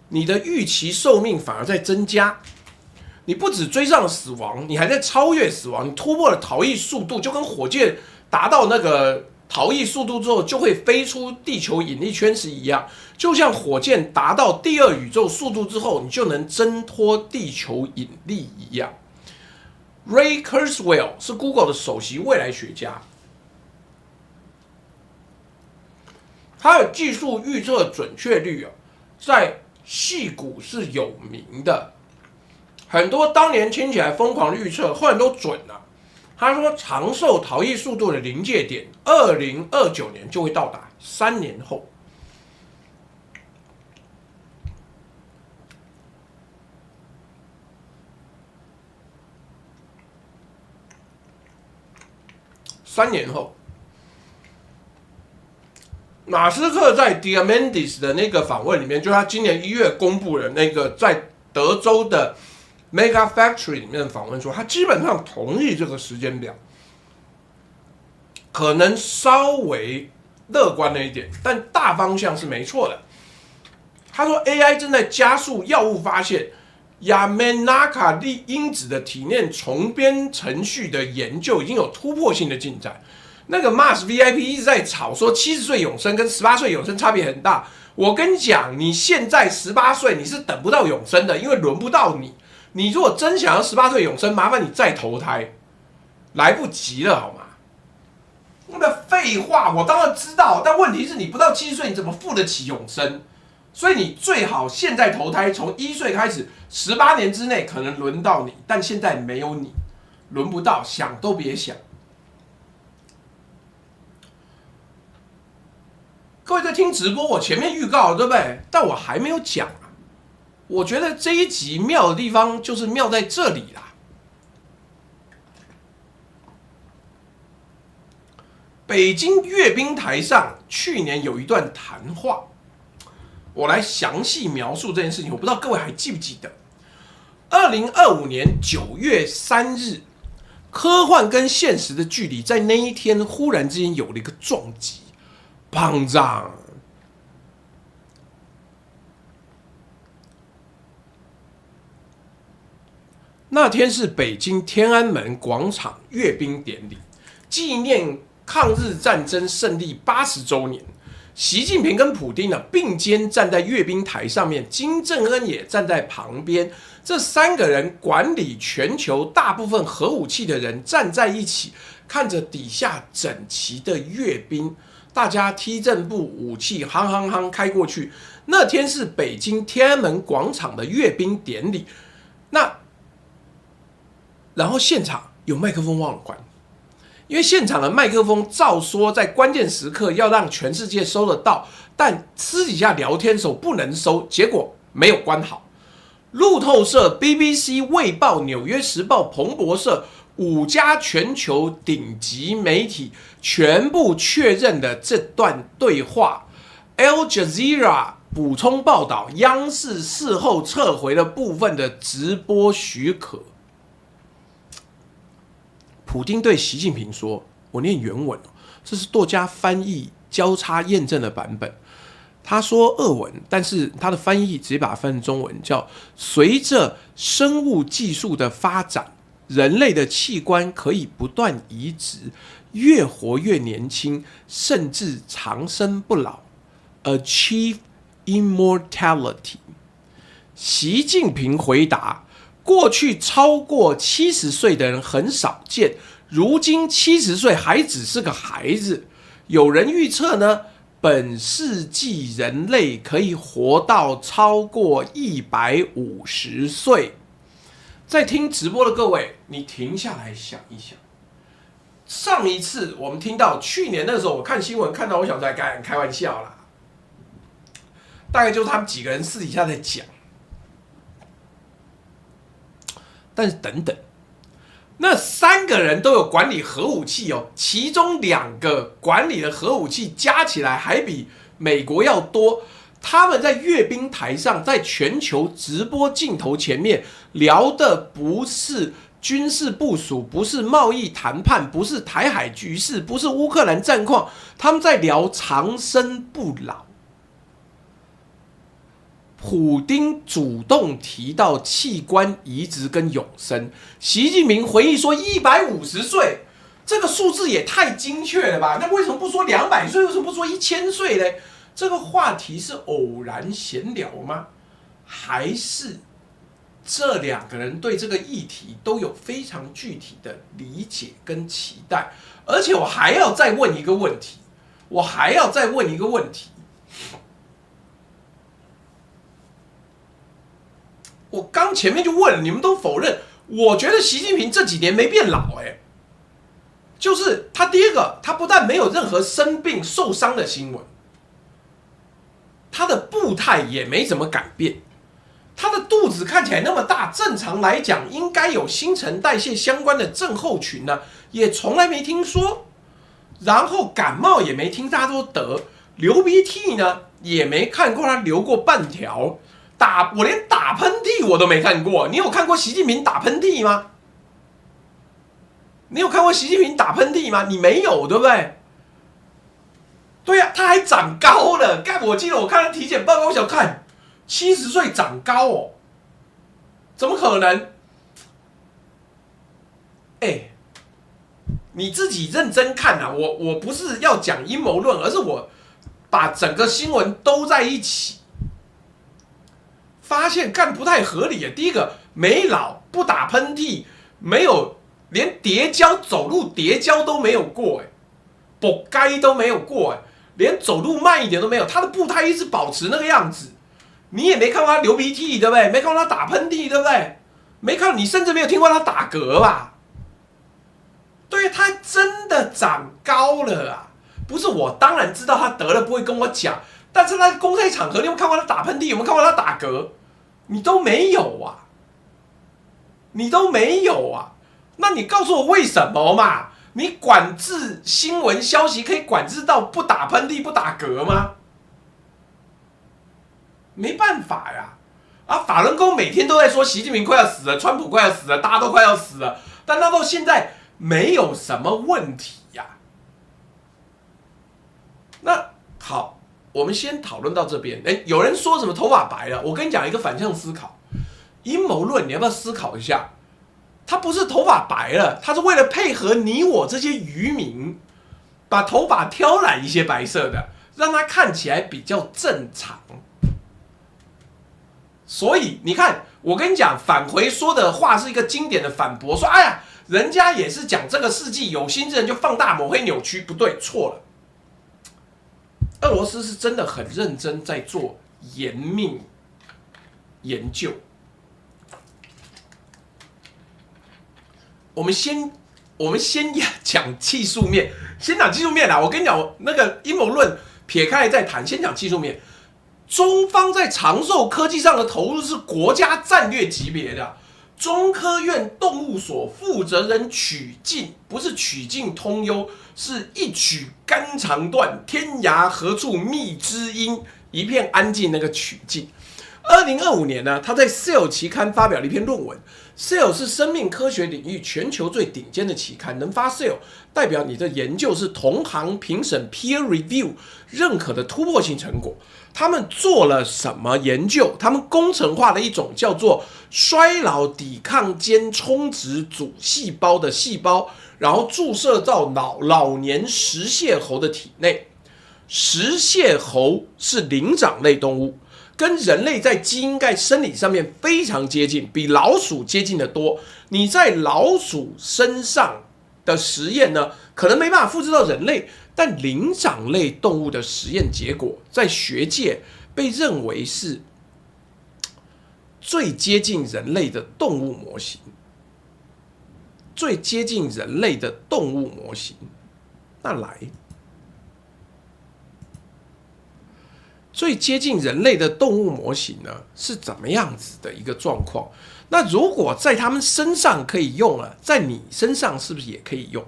你的預期壽命反而在增加。你不只追上了死亡，你還在超越死亡，你突破了逃逸速度，就跟火箭達到那個逃逸速度之後，就會飛出地球引力圈是一樣。就像火箭達到第2宇宙速度之後，你就能掙脫地球引力一樣。Ray Kurzweil 是 Google 的首席未來學家。它的技術預測準確率啊，在矽谷是有名的。很多當年聽起來瘋狂的預測，後來都準了。他說，長壽逃逸速度的臨界點，2029年就會到達，3年後。3年後，馬斯克在 Diamandis 的那個訪問裡面，就是他今年1月公布的那個在德州的 Mega Factory 裡面的訪問說，他基本上同意這個時間表，可能稍微樂觀了一點，但大方向是沒錯的。他說 AI 正在加速藥物發現，亞美納卡利因子的體內重編程序的研究已經有突破性的進展。那個 Mars VIP 一直在吵說70歲永生跟18歲永生差別很大。我跟你講，你現在18歲你是等不到永生的，因為輪不到你。你如果真想要18歲永生，麻煩你再投胎，來不及了好嗎？那個廢話我當然知道，但問題是你不到70歲，你怎麼付得起永生？所以你最好現在投胎，從1歲開始，18年之內可能輪到你，但現在沒有你，輪不到，想都別想。各位在聽直播，我前面預告了，對不對？但我還沒有講啊。我覺得這一集妙的地方就是妙在這裡啦。北京閱兵台上去年有一段談話。我來詳細描述這件事情，我不知道各位還記不記得，2025年9月3日，科幻跟現實的距離在那一天忽然之間有了一個撞擊，膨脹。那天是北京天安門廣場閱兵典禮，紀念抗日戰爭勝利80周年。習近平跟普丁呢並肩站在閱兵台上面，金正恩也站在旁邊。這3個人管理全球大部分核武器的人站在一起，看着底下整齊的閱兵，大家踢正步，武器夯夯夯開過去。那天是北京天安門廣場的閱兵典禮，然後現場有麥克風忘了關。因為現場的麥克風照說在關鍵時刻要讓全世界收得到，但私底下聊天的時候不能收，結果沒有關好。路透社、BBC、衛報、紐約時報、彭博社5家全球頂級媒體全部確認了這段對話。Al Jazeera 補充報道，央視事後撤回了部分的直播許可。普丁對習近平說：“我念原文，這是多家翻譯交叉驗證的版本。他說俄文，但是他的翻譯直接把它翻成中文，叫隨着生物技術的發展，人類的器官可以不斷移植，越活越年輕，甚至長生不老 ，achieve immortality。”習近平回答：“過去超過70歲的人很少見，如今70歲還只是個孩子。有人預測呢，本世紀人類可以活到超過150歲。”在聽直播的各位，你停下來想一想，上一次我們聽到去年那時候，我看新聞看到，我想在開玩笑啦，大概就是他們幾個人私底下在講。但是等等，那3個人都有管理核武器哦，其中2個管理的核武器加起來還比美國要多。他們在閱兵台上，在全球直播鏡頭前面聊的不是軍事部署，不是貿易談判，不是台海局勢，不是烏克蘭戰況，他們在聊長生不老。普丁主動提到器官移植跟永生，習近平回憶說150歲，這個數字也太精確了吧？那為什麼不說200歲？為什麼不說1000歲呢？這個話題是偶然閒聊嗎？還是這2個人對這個議題都有非常具體的理解跟期待？而且我還要再問一個問題，我還要再問一個問題。我剛前面就問了，你們都否認。我覺得習近平這幾年沒變老，就是他第一個，他不但沒有任何生病受傷的新聞，他的步態也沒怎麼改變，他的肚子看起來那麼大，正常來講應該有新陳代謝相關的症候群呢，也從來沒聽說。然後感冒也沒聽大家都得，流鼻涕呢也沒看過他流過半條。我連打噴嚏我都沒看過，你有看過習近平打噴嚏嗎？你有看過習近平打噴嚏嗎？你沒有，對不對？對呀，他還長高了。我記得我看他體檢報告，我想看70歲長高哦，怎麼可能？你自己認真看啊！我不是要講陰謀論，而是我把整個新聞都在一起。發現不太合理啊！第一個沒老，不打噴嚏，沒有連跌跤走路跌跤都沒有過，跛街都沒有過，連走路慢一點都沒有。他的步態一直保持那個樣子，你也沒看過他流鼻涕，對不對？沒看過他打噴嚏，對不對？沒看，你甚至沒有聽過他打嗝吧？對，他真的長高了啊！不是我當然知道他得了，不會跟我講，但是他在公開場合，你有沒有看過他打噴嚏？有沒有看過他打嗝？你都沒有啊！你都沒有啊！那你告訴我為什麼嘛？你管制新聞消息可以管制到不打噴嚏、不打嗝嗎？沒辦法呀！法輪功每天都在說習近平快要死了，川普快要死了，大家都快要死了，但他到現在沒有什麼問題呀。那好。我們先討論到這邊。有人說什麼頭髮白了？我跟你講一個反向思考，陰謀論，你要不要思考一下？他不是頭髮白了，他是為了配合你我這些漁民，把頭髮挑染一些白色的，讓它看起來比較正常。所以你看，我跟你講，返回說的話是一個經典的反駁，說哎呀，人家也是講這個世紀有心之人就放大抹黑扭曲，不對，錯了。俄羅斯是真的很認真在做延命研究。我們先講技術面，先講技術面啦。我跟你講，那個陰謀論撇開來再談，先講技術面。中方在長壽科技上的投入是國家戰略級別的。中科院動物所負責人曲靖，不是曲靖通幽，是一曲肝腸斷，天涯何處覓知音，一片安靜那個曲靖。2025年呢，他在 Cell 期刊發表了一篇論文。Cell 是生命科學領域全球最頂尖的期刊，能發 Cell 代表你的研究是同行評審 peer review 認可的突破性成果。他們做了什麼研究？他們工程化的一種叫做衰老抵抗間充质組細胞的細胞，然後注射到老年食蟹猴的體內。食蟹猴是灵長類動物，跟人類在基因在生理上面非常接近，比老鼠接近得多。你在老鼠身上的實驗呢，可能沒辦法複製到人類，但靈長類動物的實驗結果在學界被認為是最接近人類的動物模型，最接近人類的動物模型。那来，最接近人類的动物模型呢，是怎麼樣子的一個狀況？那如果在他們身上可以用了，在你身上是不是也可以用？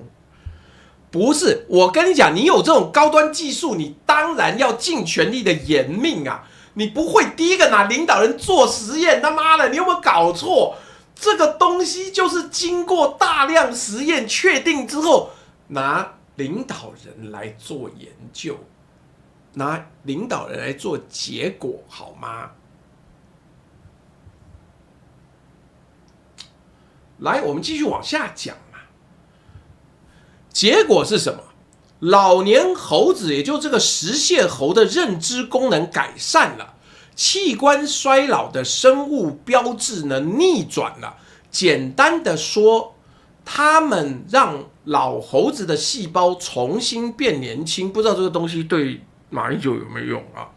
不是，我跟你講，你有這種高端技術，你當然要盡全力的延命啊！你不會第一個拿領導人做實驗，他媽的，你有沒有搞錯？這個東西就是經過大量實驗確定之後，拿領導人來做研究，拿領導人來做結果，好嗎？來，我們繼續往下講。結果是什麼？老年猴子，也就這個食蟹猴的認知功能改善了，器官衰老的生物標誌呢逆轉了。簡單的說，他們讓老猴子的細胞重新變年輕，不知道這個東西對馬英九有沒有用啊？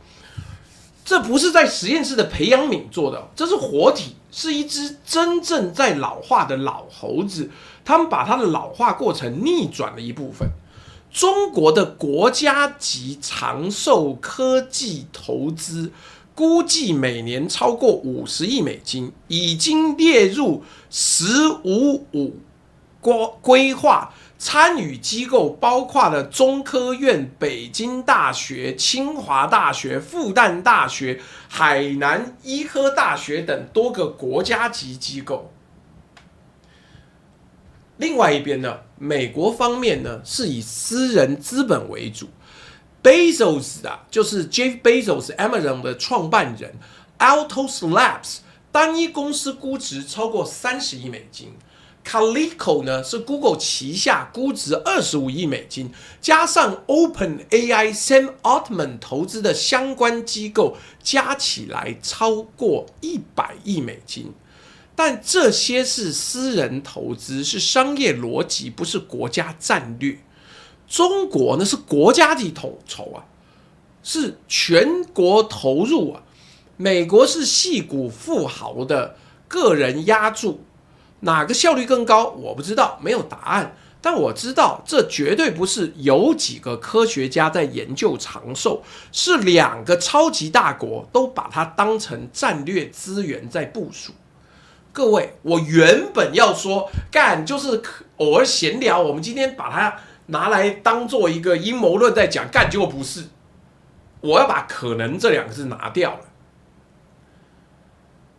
這不是在實驗室的培養皿做的，這是活體，是一隻真正在老化的老猴子。他們把它的老化過程逆轉了一部分。中國的國家級長壽科技投資估計每年超過50億美金，已經列入“15+5”規劃。參與機構包括了中科院、北京大學、清華大學、復旦大學、海南醫科大學等多個國家級機構。另外一邊呢，美國方面呢是以私人資本為主。Bezos 啊，就是 Jeff Bezos、Amazon 的創辦人 ，Altos Labs 單一公司估值超過30億美金。Calico 呢是 Google 旗下，估值25億美金，加上 OpenAI、Sam Altman 投資的相關機構，加起來超過100億美金。但這些是私人投資，是商業邏輯，不是國家戰略。中國呢是國家級統籌啊，是全國投入啊。美國是矽谷富豪的個人押注。哪個效率更高？我不知道，沒有答案。但我知道，這絕對不是有幾個科學家在研究長壽，是2個超級大國都把它當成戰略資源在部署。各位，我原本要說就是偶爾閒聊，我們今天把它拿來當做一個陰謀論在講，結果不是。我要把可能這2個字拿掉了。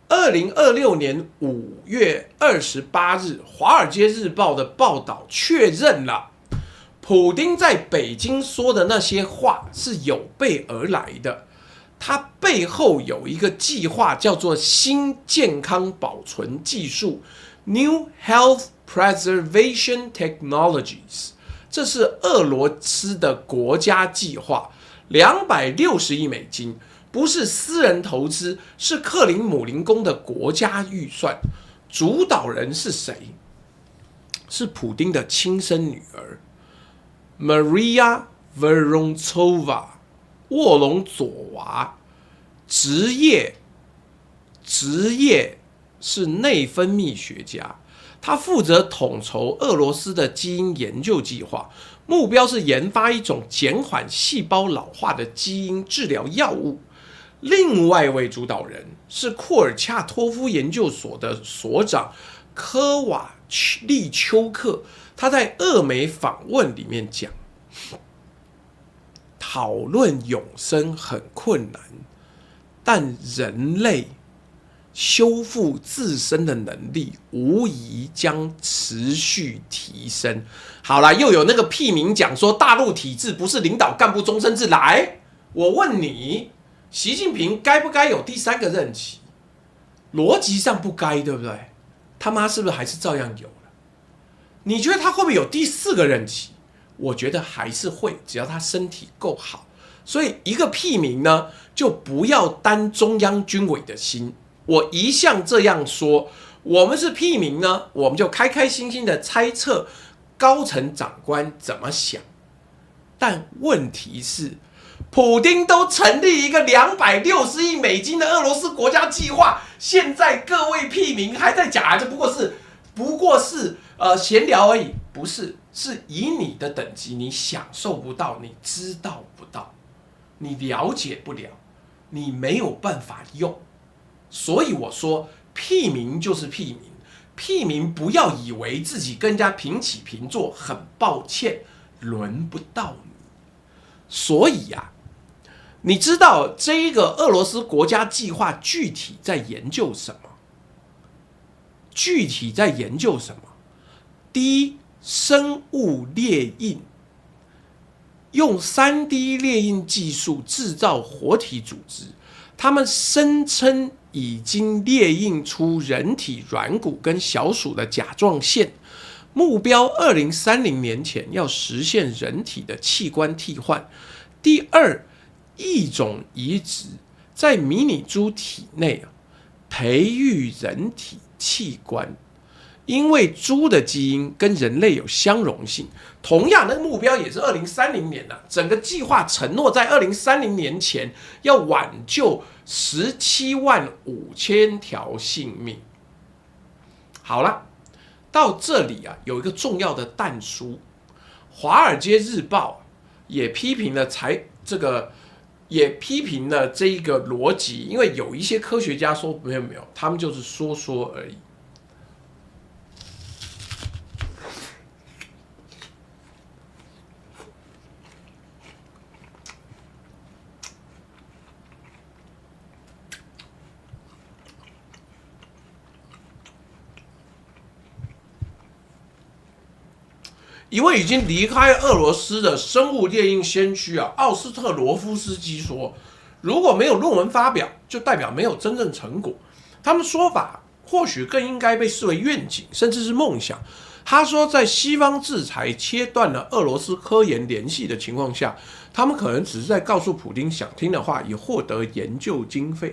2026年5月28日，《華爾街日報》的報道確認了，普丁在北京說的那些話是有備而來的。他背後有一個計劃，叫做新健康保存技術 （New Health Preservation Technologies），這是俄羅斯的國家計劃，260億美金。不是私人投資，是克林姆林宮的國家預算。主導人是誰？是普丁的親生女兒 Maria Vorontsova 沃隆佐娃。職業是內分泌學家，他負責統籌俄羅斯的基因研究計劃，目標是研發一種減緩細胞老化的基因治療藥物。另外一位主導人是庫爾恰托夫研究所的所長科瓦利丘克，他在俄媒訪問裡面講，討論永生很困難，但人類修復自身的能力無疑將持續提升。好啦，又有那個屁民講說大陸體制不是領導幹部終身制。來，我問你，習近平該不該有第3個任期？邏輯上不該，對不對？他媽是不是還是照樣有了？你覺得他會不會有第4個任期？我覺得還是會，只要他身體夠好。所以一個屁民呢，就不要擔中央軍委的心。我一向這樣說，我們是屁民呢，我們就開開心心的猜測高層長官怎麼想。但問題是，普丁都成立一個260億美金的俄羅斯國家計劃，現在各位屁民還在講，這不過是閒聊而已，不是，是以你的等級，你享受不到，你知道不到，你了解不了，你沒有辦法用。所以我說，屁民就是屁民，屁民不要以為自己跟人家平起平坐，很抱歉，輪不到你。所以呀，你知道這一個俄羅斯國家計劃具體在研究什麼？具體在研究什麼？第一，生物列印，用3D 列印技術製造活體組織。他們聲稱已經列印出人體軟骨跟小鼠的甲狀腺，目標2030年前要實現人體的器官替換。第二，異種移植，在迷你豬體內培育人體器官。因為豬的基因跟人類有相容性。同樣，那個目標也是2030年了。整個計劃承諾在2030年前要挽救175000條性命。好了，到這裡啊，有一個重要的但書，《華爾街日報》也批評了也批評了這一個邏輯，因為有一些科學家說沒有，他們就是說說而已。一位已經離開俄羅斯的生物列印先驅奧斯特羅夫斯基說，如果沒有論文發表，就代表沒有真正成果。他們說法或許更應該被視為願景，甚至是夢想。他說，在西方制裁切斷了俄羅斯科研聯繫的情況下，他們可能只是在告訴普丁想聽的話，以獲得研究經費。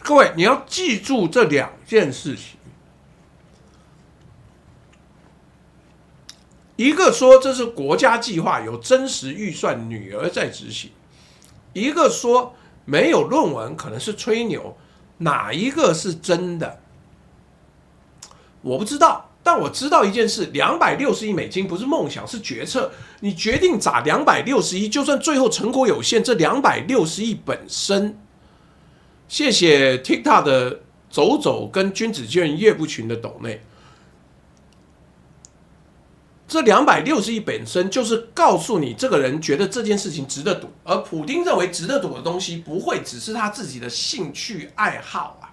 各位，你要記住這2件事情。一個說這是國家計劃，有真實預算，女兒在執行；一個說沒有論文，可能是吹牛。哪一個是真的？我不知道，但我知道一件事：$260億不是夢想，是決策。你決定砸260億，就算最後成果有限，這260億本身。謝謝 TikTok 的走走跟君子劍岳不群的抖內，這260億本身就是告訴你這個人覺得這件事情值得賭，而普丁認為值得賭的東西不會只是他自己的興趣愛好啊。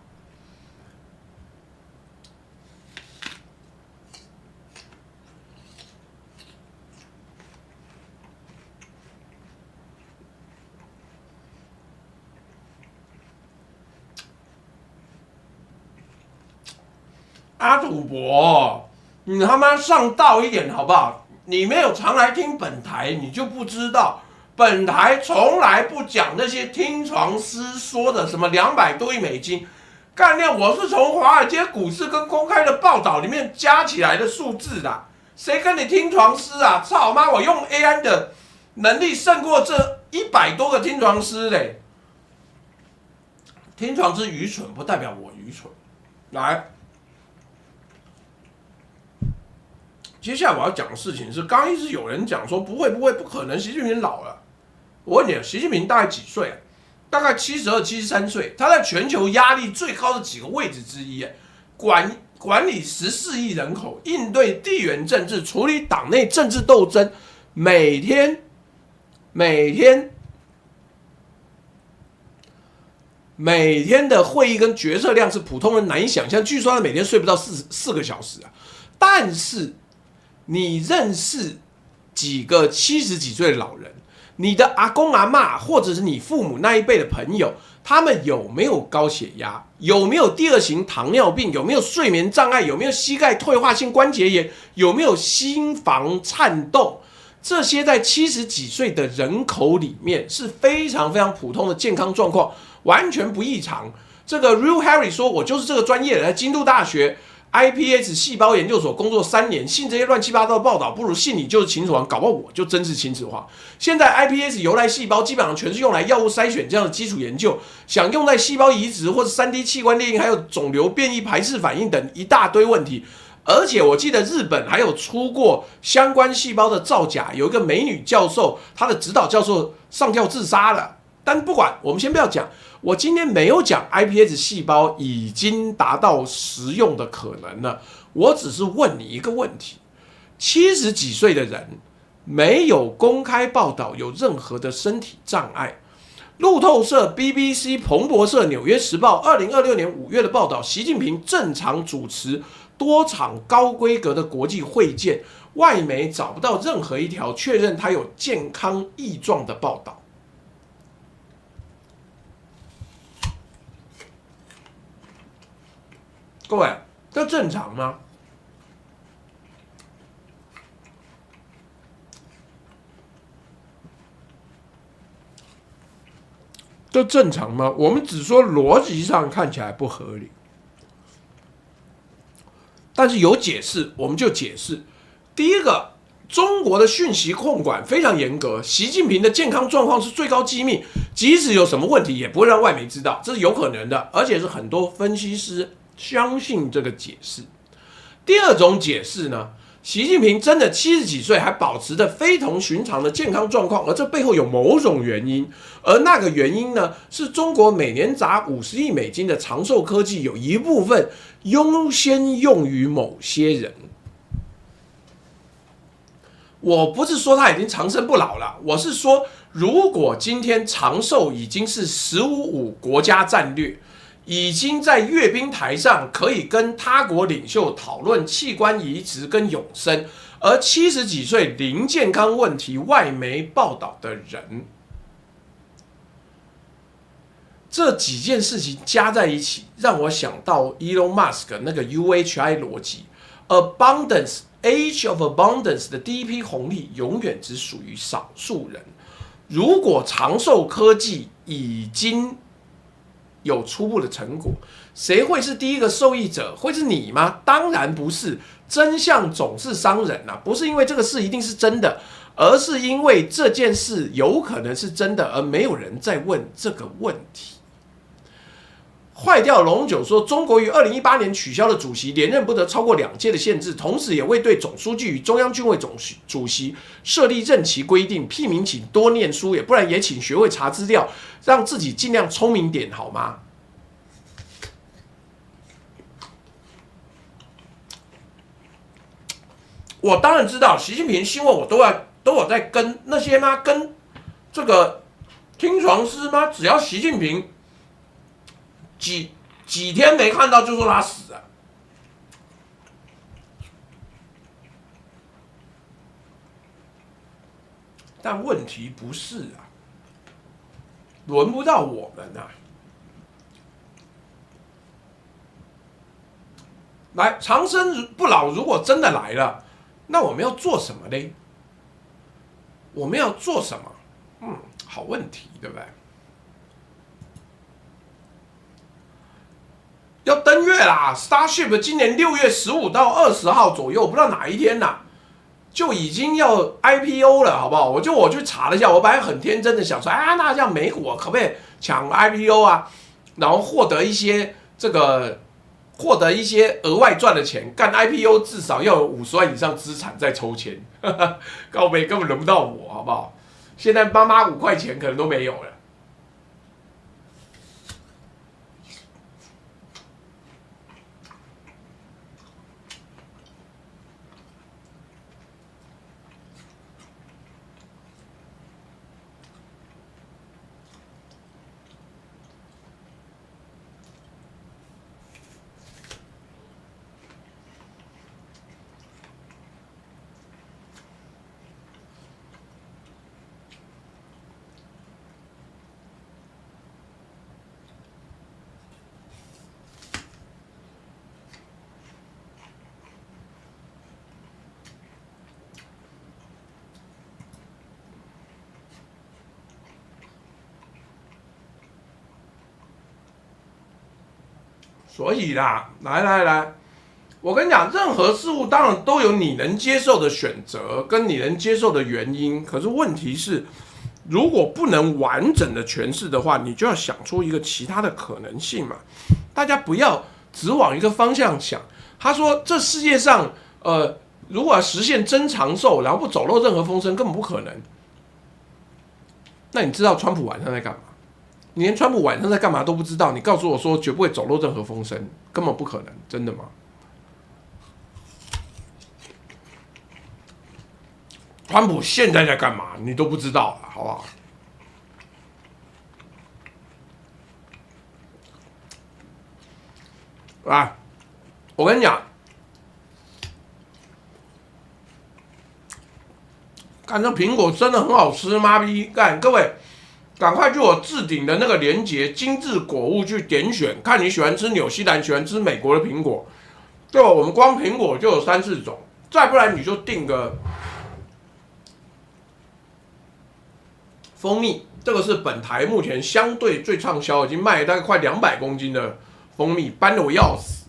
阿土伯，你他媽上道一點好不好？你沒有常来聽本台，你就不知道，本台從來不講那些聽床師說的什麼$200多億，概念我是從華爾街股市跟公開的報道裡面加起來的數字的。誰跟你聽床師啊？操媽！我用 AI 的能力勝過這100多個聽床師嘞。聽床師愚蠢不代表我愚蠢。來。接下來我要講的事情是，剛一直有人講說不會，不可能，習近平老了。我問你，習近平大概幾歲啊？大概72、73歲，他在全球壓力最高的幾個位置之一，管理14億人口，應對地緣政治，處理黨內政治鬥爭，每天的會議跟決策量是普通人難以想象。據說他每天睡不到4個小時啊，但是。你認識幾個70幾歲的老人？你的阿公阿嬤，或者是你父母那一輩的朋友，他們有沒有高血壓？有沒有第2型糖尿病？有沒有睡眠障礙？有沒有膝蓋退化性關節炎？有沒有心房顫動？這些在70幾歲的人口裡面是非常非常普通的健康狀況，完全不異常。這個 Real Harry 說：“我就是這個專業的，在京都大學。” iPS 細胞研究所工作3年，信這些亂七八糟的報道，不如信你就是秦始皇，搞不好我就真是秦始皇。現在 iPS 由來細胞基本上全是用來藥物篩選這樣的基礎研究，想用在細胞移植或者3D 器官列印，還有腫瘤變異排斥反應等一大堆問題。而且我記得日本還有出過相關細胞的造假，有一個美女教授，她的指導教授上吊自殺了。但不管，我們先不要講。我今天沒有講 iPS 細胞已經達到實用的可能了，我只是問你一個問題：70幾歲的人沒有公開報道有任何的身體障礙。路透社、BBC、彭博社、紐約時報2026年5月的報道，習近平正常主持多場高規格的國際會見，外媒找不到任何一條確認他有健康異狀的報道。各位，這正常嗎？這正常嗎？我們只說邏輯上看起來不合理，但是有解釋，我們就解釋。第一個，中國的訊息控管非常嚴格，習近平的健康狀況是最高機密，即使有什麼問題也不會讓外媒知道，這是有可能的，而且是很多分析師相信這個解釋。第二種解釋呢，習近平真的70幾歲還保持着非同尋常的健康狀況，而這背後有某種原因，而那個原因呢，是中國每年砸50億美金的長壽科技有一部分優先用於某些人。我不是說他已經長生不老了，我是說，如果今天長壽已經是15.5國家戰略，已經在閱兵台上可以跟他國領袖討論器官移植跟永生，而70幾歲零健康問題外媒報道的人，這幾件事情加在一起，讓我想到 Elon Musk 那個 UHI 邏輯 ，Age of Abundance 的第一批紅利永遠只屬於少數人。如果長壽科技已經有初步的成果，誰會是第一個受益者？會是你嗎？當然不是。真相總是傷人啊，不是因為這個事一定是真的，而是因為這件事有可能是真的，而沒有人在問這個問題。壞掉龍九說，中國於2018年取消了主席連任不得超過2屆的限制，同時也未對總書記與中央軍委主席設立任期規定，屁民請多念書，也不然也請學會查資料，讓自己盡量聰明點，好嗎？我當然知道，習近平新聞我都有在跟那些嗎？跟這個聽傳師嗎？只要習近平幾天沒看到，就說他死了。但問題不是啊，輪不到我們啊。來，長生不老如果真的來了，那我们要做什麼呢？我们要做什麼？好問題，對不對？要登月啦 ！Starship 今年6月15到20號左右，不知道哪一天啦，就已經要 IPO 了，好不好？我去查了一下，我本來很天真的想說，那這樣美股可不可以搶 IPO 啊？然後獲得一些額外賺的錢，幹 IPO 至少要有50萬以上資產再抽籤，高杯根本輪不到我，好不好？現在媽媽5塊錢可能都沒有了。所以啦，來，我跟你講，任何事物當然都有你能接受的選擇跟你能接受的原因。可是問題是，如果不能完整的詮釋的話，你就要想出一個其他的可能性嘛。大家不要只往一個方向想。他說，這世界上，如果要實現真長壽，然後不走漏任何風聲，根本不可能。那你知道川普晚上在幹嘛？你連川普晚上在幹嘛都不知道，你告訴我說絕不會走漏任何風聲，根本不可能，真的嗎？川普現在在幹嘛，你都不知道，好不好？啊，我跟你講，看這蘋果真的很好吃，媽逼幹，各位。趕快去我置頂的那個連結，精緻果物去點選，看你喜歡吃紐西蘭，喜歡吃美國的蘋果，對吧？我們光蘋果就有3-4種，再不然你就訂個蜂蜜這個是本台目前相對最暢銷，已經賣了大概快200公斤的蜂蜜，搬得我要死。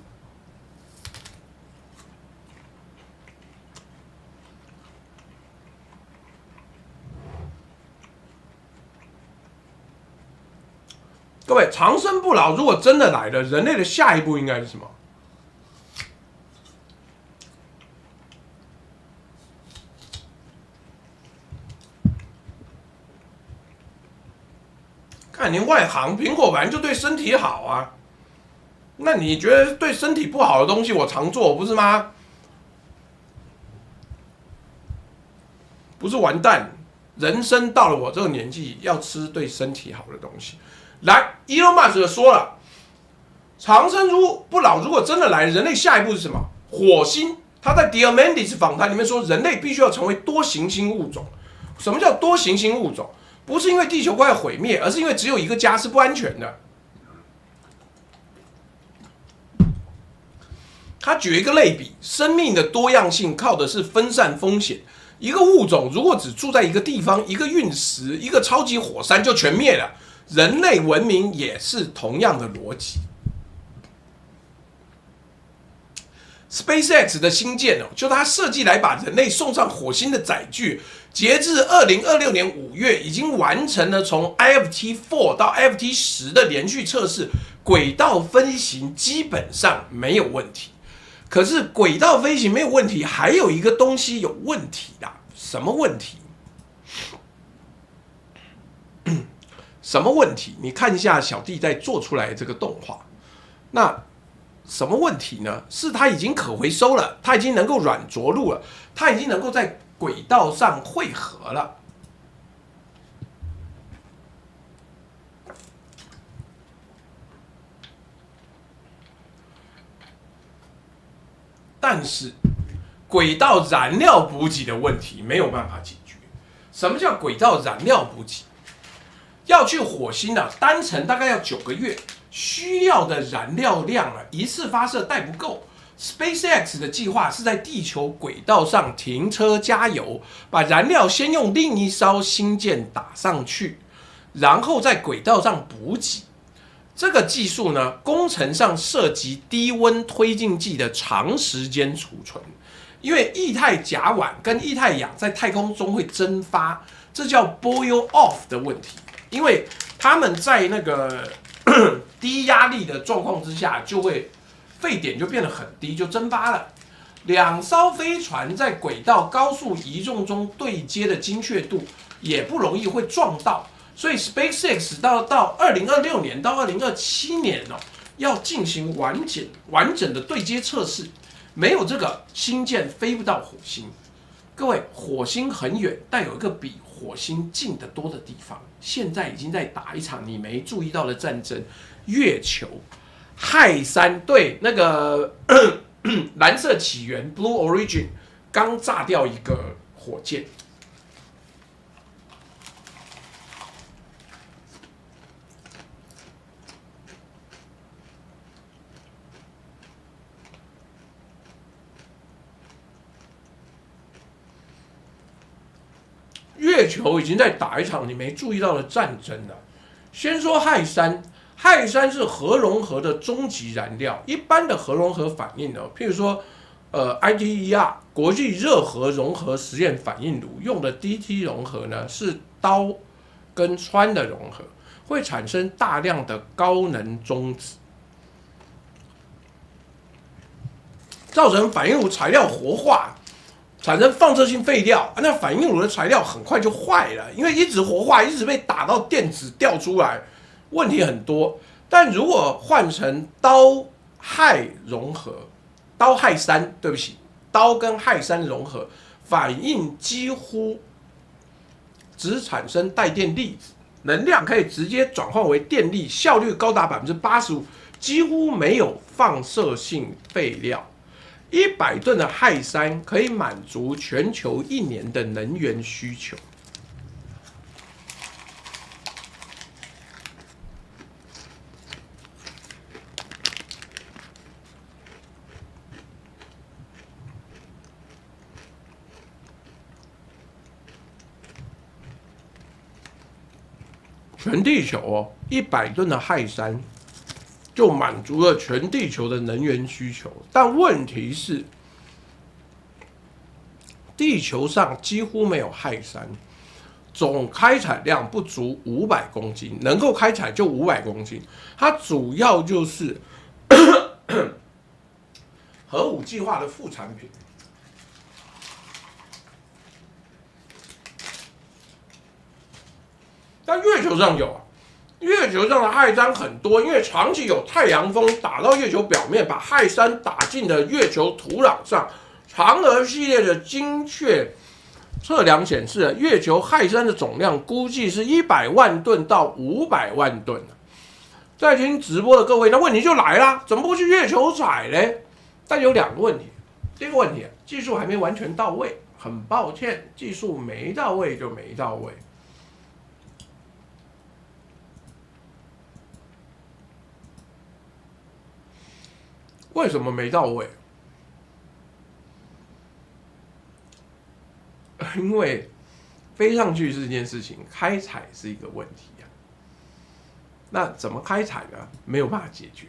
各位，长生不老如果真的来了，人類的下一步应該是什麼？看您外行，蘋果本来就对身體好啊，那你覺得對身體不好的東西我常做，不是嗎？不是完蛋，人生到了我這個年紀，要吃對身體好的東西。來 ，Elon Musk 說了，長生不老如果真的來，人類下一步是什麼？火星。他在 Diamandis 訪談裡面說，人類必須要成為多行星物種。什麼叫多行星物種？不是因為地球快要毀滅，而是因為只有一個家是不安全的。他舉一個類比，生命的多樣性靠的是分散風險。一個物種如果只住在一個地方，一個隕石，一個超級火山就全滅了。人類文明也是同樣的邏輯。SpaceX 的星艦就是它設計來把人類送上火星的載具，截至2026年5月，已經完成了從 IFT4 到 IFT10的連續測試，軌道飛行基本上沒有問題。可是軌道飛行沒有問題，還有一個東西有問題啦。什麼問題？什麼問題？你看一下小弟在做出來的這個動畫，那什麼問題呢？是它已經可回收了，它已經能夠軟着陸了，它已經能夠在軌道上匯合了。但是軌道燃料補給的問題沒有辦法解決。什麼叫軌道燃料補給？要去火星啊，單程大概要9個月，需要的燃料量啊，一次發射帶不夠。SpaceX 的計劃是在地球軌道上停車加油，把燃料先用另一艘星艦打上去，然後在軌道上補給。這個技術呢，工程上涉及低溫推進劑的長時間儲存，因為液態甲烷跟液態氧在太空中會蒸發，這叫 boil off 的問題。因為他們在那個低壓力的狀況之下，就會沸點就變得很低，就蒸發了。2艘飛船在軌道高速移動中對接的精確度也不容易會撞到，所以 SpaceX 到2026年到2027年要進行完整的對接測試，沒有這個星艦飛不到火星。各位，火星很遠，但有一個比火星近得多的地方，現在已經在打一場你沒注意到的戰爭——月球。氦3對那個藍色起源 （Blue Origin） 剛炸掉一個火箭。月球已經在打一場你沒注意到的戰爭了。先說氦3，氦3是核融合的終極燃料。一般的核融合反應呢，譬如說，ITER 國際熱核融合實驗反應爐用的 DT 融合呢，是氘跟氚的融合，會產生大量的高能中子，造成反應爐材料活化。產生放射性廢料，那反應爐的材料很快就壞了，因為一直活化，一直被打到電子掉出來，問題很多。但如果換成氘氦融合，氘氦3，對不起，氘跟氦3融合，反應幾乎只產生帶電粒子，能量可以直接轉換為電力，效率高達85%，幾乎沒有放射性廢料。100噸的氦3可以滿足全球1年的能源需求。全地球哦，100噸的氦三就滿足了全地球的能源需求。但問題是，地球上幾乎沒有氦三，總開採量不足500公斤，能夠開採就500公斤。它主要就是核武計劃的副產品。但月球上有啊，月球上的氦三很多，因為長期有太陽風打到月球表面，把氦三打進了月球土壤上。嫦娥系列的精確測量顯示，月球氦三的總量估計是100萬噸到500萬噸。在聽直播的各位，那問題就來了，怎麼不去月球採呢？但有2個問題。第一個問題，技術還沒完全到位，很抱歉，技術沒到位就沒到位。為什麼沒到位？因為飛上去是一件事情，開採是一個問題啊。那怎麼開採呢？沒有辦法解決。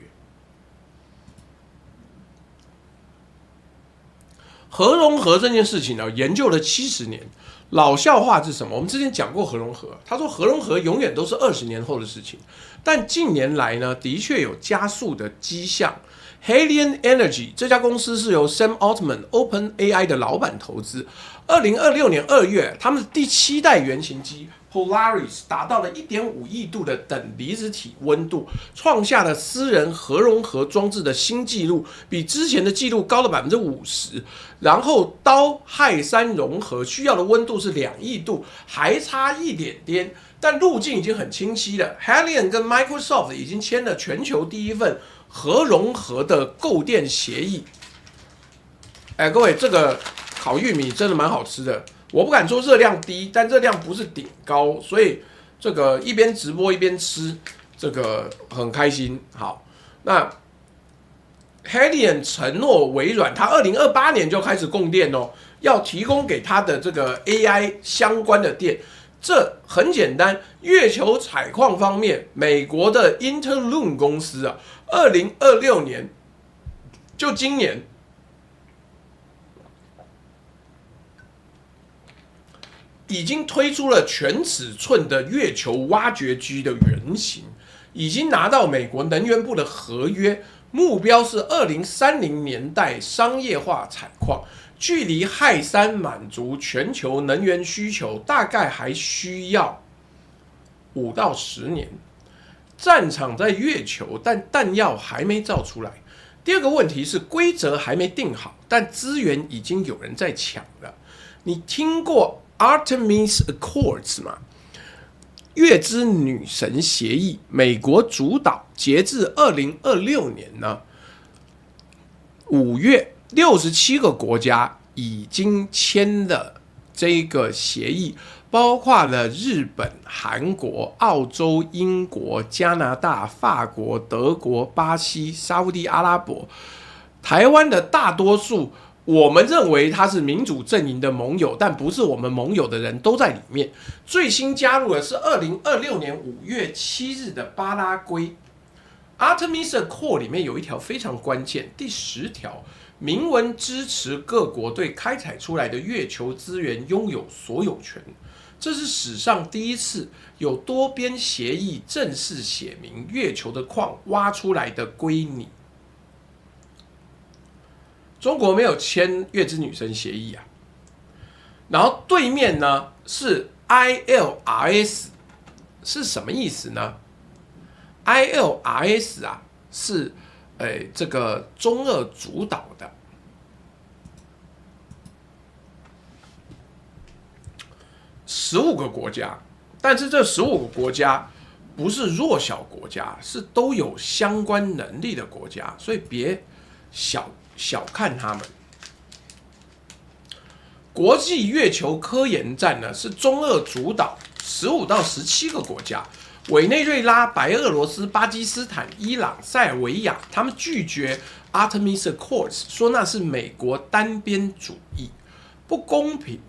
核融合這件事情呢，研究了70年。老笑話是什麼？我們之前講過核融合，他說核融合永遠都是20年後的事情。但近年來呢，的確有加速的跡象。Halion Energy 這家公司是由 Sam Altman、OpenAI 的老板投資。2026年2月，他們的第7代原型機 Polaris 達到了1.5億度的等離子體溫度，創下了私人核融合裝置的新紀錄，比之前的紀錄高了50%。然後氘氦三融合需要的溫度是2億度，還差一點點，但路徑已經很清晰了。Halion 跟 Microsoft 已經簽了全球第一份核融合的購電協議。各位，這個烤玉米真的蠻好吃的，我不敢說熱量低，但熱量不是頂高，所以這個一邊直播一邊吃，這個很開心。好，那 Halion 承諾微軟，他2028年就開始供電哦，要提供給他的這個 AI 相關的電。這很簡單，月球採礦方面，美國的 Interloon 公司啊，2026年就今年，已經推出了全尺寸的月球挖掘機的原型，已經拿到美國能源部的合約，目標是2030年代商業化採礦。距離氦三滿足全球能源需求，大概還需要5到10年。戰場在月球，但彈藥還沒造出來。第二個問題是規則還沒定好，但資源已經有人在搶了。你聽過 Artemis Accords 嗎？月之女神協議，美國主導，截至2026年呢5月。67個國家已經簽了這個協議，包括了日本、韓國、澳洲、英國、加拿大、法國、德國、巴西、沙烏地阿拉伯。台灣的大多數，我們認為他是民主陣營的盟友，但不是我們盟友的人都在裡面。最新加入的是2026年5月7日的巴拉圭。Artemis Accord 裡面有一條非常關鍵，第10條。明文支持各國對開採出來的月球資源擁有所有權，這是史上第一次有多邊協議正式寫明月球的礦挖出來的歸你。中國沒有簽月之女神協議啊，然後對面呢是 ILRS， 是什麼意思呢 ？ILRS 啊是。這個中俄主導的15個國家，但是這15個國家不是弱小國家，是都有相關能力的國家，所以別小看他們。國際月球科研站呢是中俄主導，15到17個國家。委內瑞拉、白俄羅斯、巴基斯坦、伊朗、塞爾維亞，他們拒絕 Artemis Accords， 說那是美國單邊主義，不公平。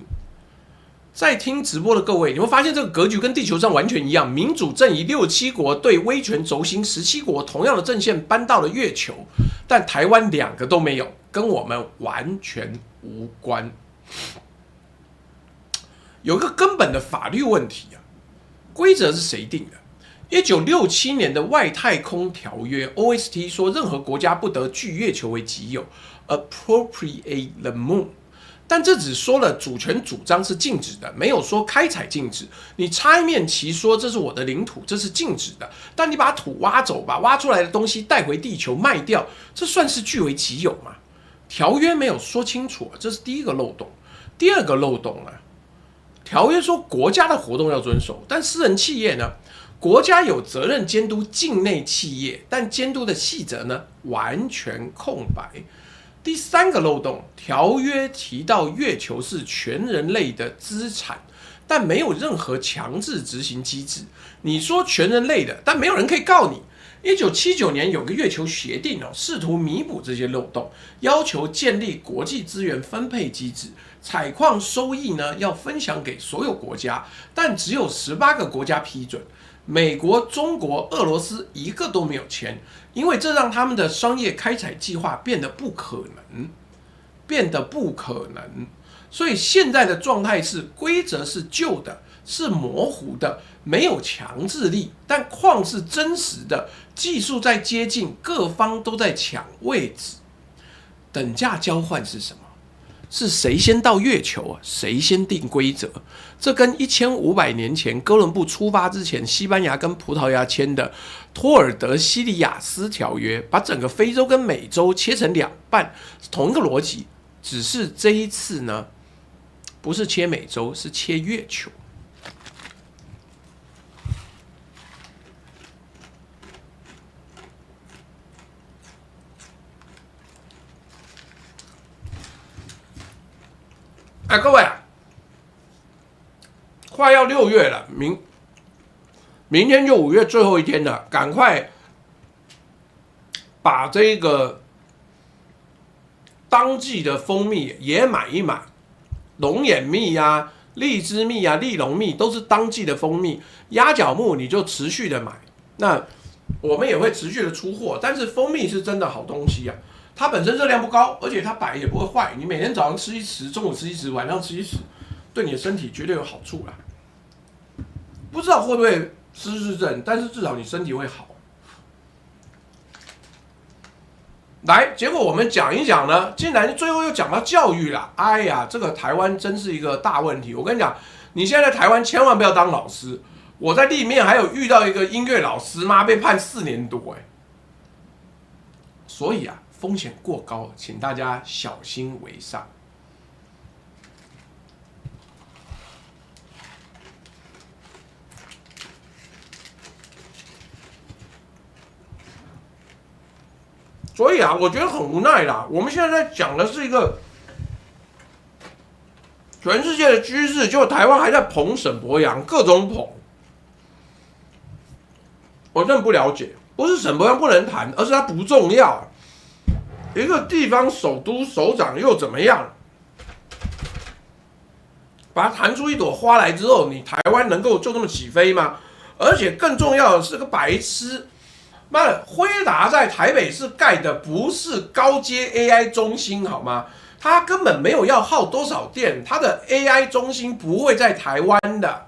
在聽直播的各位，你會發現這個格局跟地球上完全一樣，民主正義67國對威權軸心17國同樣的陣線搬到了月球，但台灣2個都沒有，跟我們完全無關。有一個根本的法律問題啊，規則是誰定的？1967年的外太空條約 OST 說，任何國家不得據月球為己有 ，appropriate the moon。但這只說了主權主張是禁止的，沒有說開採禁止。你插一面旗說這是我的領土，這是禁止的。但你把土挖走，把挖出來的東西帶回地球賣掉，這算是據為己有嗎？條約沒有說清楚，這是第一個漏洞。第二個漏洞呢？條約說國家的活動要遵守，但私人企業呢？國家有責任監督境內企業，但監督的細則呢？完全空白。第三個漏洞，條約提到月球是全人類的資產，但沒有任何強制執行機制。你說全人類的，但沒有人可以告你。1979年有個月球協定試圖彌補這些漏洞，要求建立國際資源分配機制，採礦收益呢要分享給所有國家，但只有18個國家批准。美國、中國、俄羅斯一個都沒有簽，因為這讓他們的商業開採計劃變得不可能。所以現在的狀態是，規則是舊的，是模糊的，沒有強制力，但礦是真實的，技術在接近，各方都在搶位置。等價交換是什麼？是誰先到月球啊？誰先定規則？這跟1500年前哥倫布出發之前，西班牙跟葡萄牙簽的托爾德西里亞斯條約，把整個非洲跟美洲切成2半，同一個邏輯，只是這一次呢，不是切美洲，是切月球。哎，各位啊，快要6月了，明天就5月最後一天了，趕快把這個當季的蜂蜜也買一買，龍眼蜜啊、荔枝蜜啊、利龍蜜都是當季的蜂蜜，鴨腳木你就持續的買，那我們也會持續的出貨，但是蜂蜜是真的好東西啊。它本身熱量不高，而且它摆也不会壞。你每天早上吃一匙，中午吃一匙，晚上吃一匙，对你的身體絕對有好處啦。不知道會不會失智症，但是至少你身體會好。來，結果我們講一講呢，竟然最後又講到教育啦。哎呀，這個台灣真是一個大問題。我跟你講，你現在在台灣千萬不要當老師。我在地面還有遇到一個音樂老師，媽被判4年多哎。所以啊。風險過高，請大家小心為上。所以啊，我覺得很無奈啦。我們現在在講的是一個全世界的趨勢，就台灣還在捧沈伯洋，各種捧。我真的不了解，不是沈伯洋不能談，而是他不重要。一個地方首都首長又怎麼樣？把它彈出一朵花來之後，你台灣能夠就這麼起飛嗎？而且更重要的是個白痴，媽的，輝達在台北市蓋的不是高階 AI 中心好嗎？它根本沒有要耗多少電，它的 AI 中心不會在台灣的，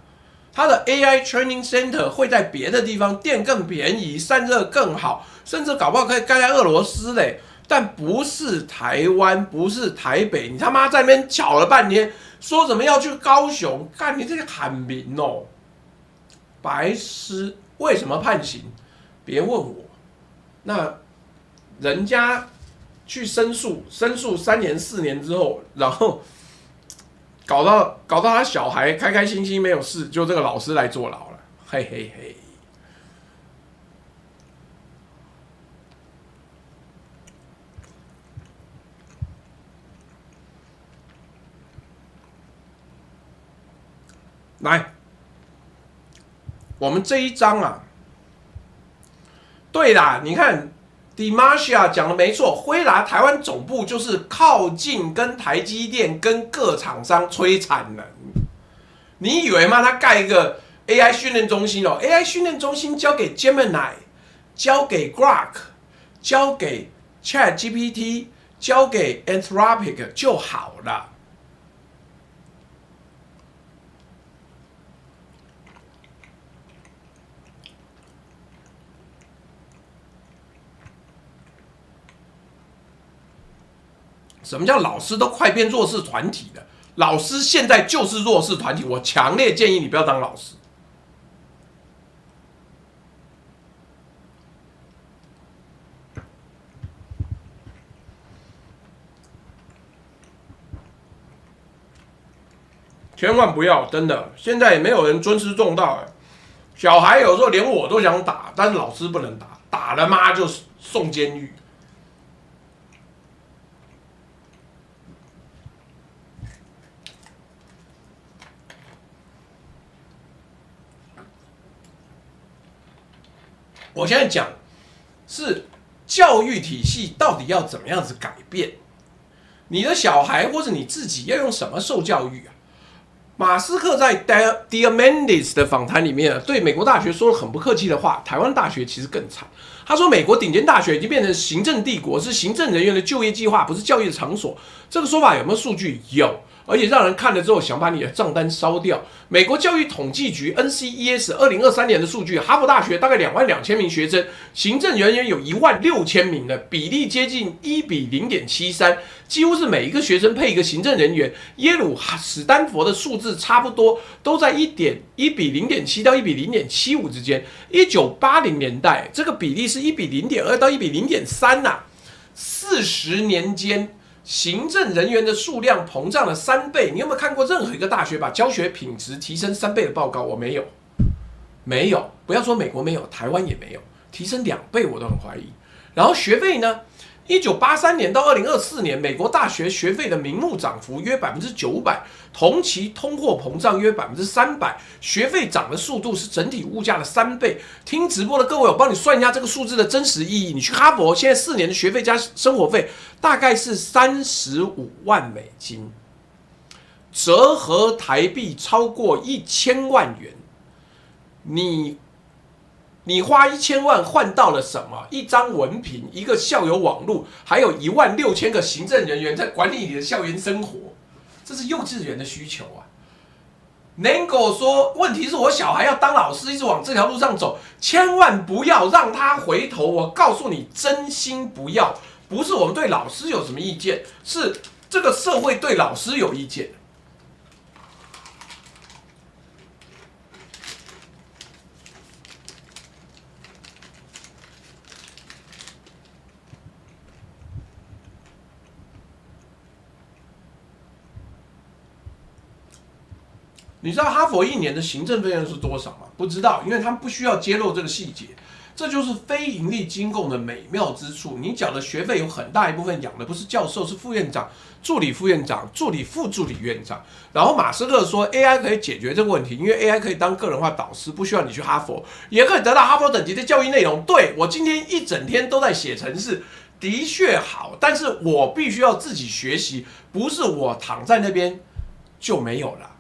它的 AI Training Center 會在別的地方，電更便宜，散熱更好，甚至搞不好可以蓋在俄羅斯嘞。但不是台灣，不是台北，你他媽在那邊吵了半天，說什麼要去高雄？看你這個喊名哦，白痴！為什麼判刑？別問我。那人家去申訴3年4年之後，然後搞到他小孩開開心心沒有事，就這個老師來坐牢了，嘿嘿嘿。來，我們這一章啊，對啦，你看 Dimasia 講的沒錯，輝達台灣總部就是靠近跟台積電跟各廠商催產能，你以為嗎？他蓋一個 AI 訓練中心哦 ，AI 訓練中心交給 Gemini， 交給 Grok， 交給 ChatGPT， 交給 Anthropic 就好了。什麼叫老師都快變弱勢團體了？老師現在就是弱勢團體，我強烈建議你不要當老師。千萬不要，真的，現在也沒有人尊師重道。小孩有時候連我都想打，但是老師不能打，打了媽就送監獄。我現在講是教育體系到底要怎麼樣子改變，你的小孩或者你自己要用什麼受教育啊？馬斯克在 Diamandis 的訪談裡面對美國大學說了很不客氣的話，台灣大學其實更慘。他說美國頂尖大學已經變成行政帝國，是行政人員的就業計劃，不是教育的場所。這個說法有沒有數據？有。而且讓人看了之後想把你的賬單燒掉。美國教育統計局 NCES 2023年的數據，哈佛大學大概22000名學生，行政人員有16000名的，比例接近1:0.73，幾乎是每一個學生配一個行政人員。耶魯、史丹佛的數字差不多，都在1:0.7到1:0.75之間。1980年代这個比例是1:0.2到1:0.3吶，40年間。行政人員的數量膨脹了3倍，你有沒有看過任何一個大學把教學品質提升3倍的報告？我沒有，沒有。不要說美國沒有，台灣也沒有，提升2倍我都很懷疑。然後學費呢？1983年到2024年，美國大學學費的名目漲幅約900%，同期通貨膨脹約300%，學費漲的速度是整體物價的3倍。聽直播的各位，我幫你算一下這個數字的真實意義。你去哈佛，現在4年的學費加生活費大概是35萬美金，折合台幣超過1000萬元。你花1000萬換到了什麼？一張文憑，一個校友網路，還有16000個行政人員在管理你的校園生活，這是幼稚園的需求啊！能夠說，問題是我小孩要當老師，一直往這條路上走，千萬不要讓他回頭。我告訴你，真心不要。不是我們對老師有什麼意見，是這個社會對老師有意見。你知道哈佛1年的行政費用是多少嗎？不知道，因為他們不需要揭露這個細節。這就是非盈利機構的美妙之處。你繳的學費有很大一部分養的不是教授，是副院長、助理副院長、助理副助理院長。然後馬斯克說 AI 可以解決這個問題，因為 AI 可以當個人化導師，不需要你去哈佛，也可以得到哈佛等級的教育內容。對，我今天一整天都在寫程式，的確好，但是我必須要自己學習，不是我躺在那邊就沒有了。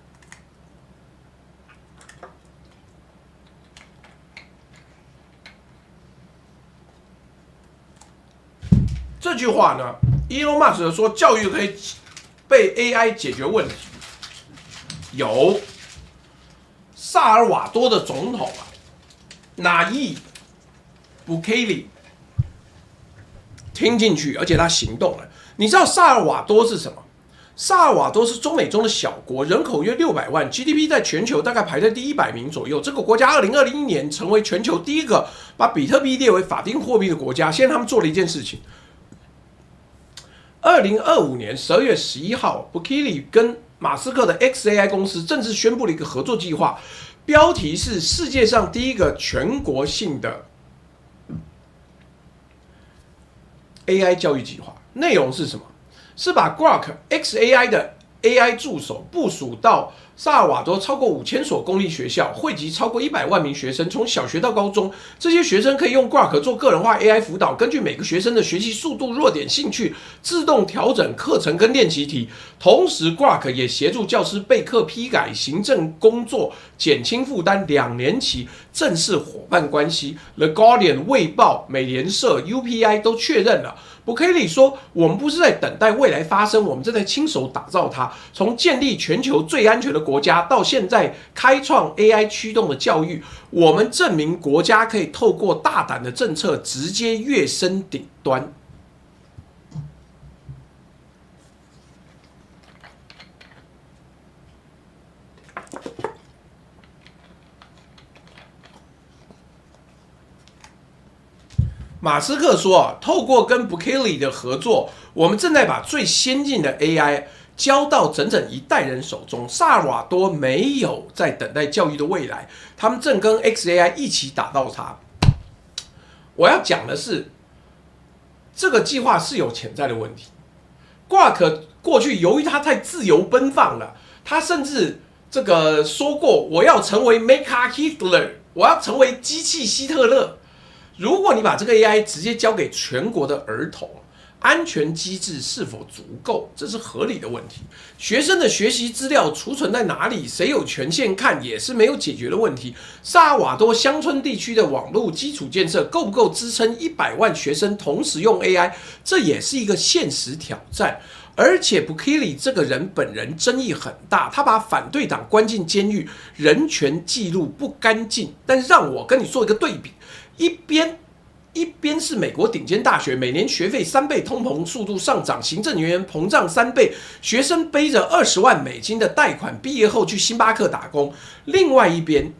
這句話呢 ，Elon Musk 說教育可以被 AI 解決問題。有薩爾瓦多的總統啊，Nayib Bukele 聽進去，而且他行動了。你知道薩爾瓦多是什麼？薩爾瓦多是中美洲的小國，人口約600萬 ，GDP 在全球大概排在第100名左右。這個國家2021年成為全球第一個把比特幣列為法定貨幣的國家。現在他們做了一件事情。2025年12月11號 ，Bukele 跟馬斯克的 xAI 公司正式宣布了一個合作計劃，標題是世界上第一個全國性的 AI 教育計劃。內容是什麼？是把 Grok xAI 的 AI 助手部署到薩爾瓦多超過5000所公立學校，匯集超過100萬名學生，從小學到高中，這些學生可以用 Grok 做個人化 AI 輔導，根據每個學生的學習速度、弱點、興趣，自動調整課程跟練習題。同時 ，Grok 也協助教師備課、批改、行政工作，減輕負擔。2年期正式夥伴關係 ，The Guardian、衛報、美聯社、UPI 都確認了。Bukele 說：“我們不是在等待未來發生，我們正在親手打造它。從建立全球最安全的國家，到現在開創 AI 驅動的教育，我們證明國家可以透過大膽的政策直接躍升頂端。”馬斯克說：“透過跟 Bukele 的合作，我們正在把最先進的 AI 交到整整一代人手中。薩爾瓦多沒有在等待教育的未來，他們正跟 XAI 一起打造它。”我要講的是，這個計劃是有潛在的問題。Grok 過去由於他太自由奔放了，他甚至這個說過：“我要成為 Mecha Hitler， 我要成為機器希特勒。”如果你把這個 AI 直接交給全國的兒童，安全機制是否足夠？這是合理的問題。學生的學習資料儲存在哪裡？誰有權限看？也是沒有解決的問題。薩爾瓦多鄉村地區的網絡基礎建設夠不夠支撐100萬學生同時用 AI？這也是一個現實挑戰。而且 Bukele 這個人本人爭議很大，他把反對黨關進監獄，人權記錄不乾淨。但是讓我跟你做一個對比。一邊是美國頂尖大學，每年學費3倍，通膨速度上漲，行政人員膨脹3倍，學生背着20萬美金的貸款，畢業後去星巴克打工。另外一邊，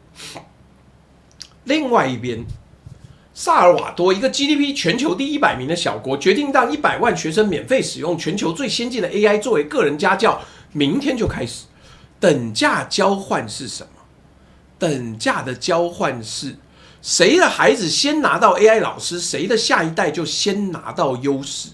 薩爾瓦多一個 GDP 全球第100名的小國，決定讓100萬學生免費使用全球最先進的 AI 作為個人家教，明天就開始。等價交換是什麼？等價的交換是，誰的孩子先拿到 AI 老師，誰的下一代就先拿到優勢。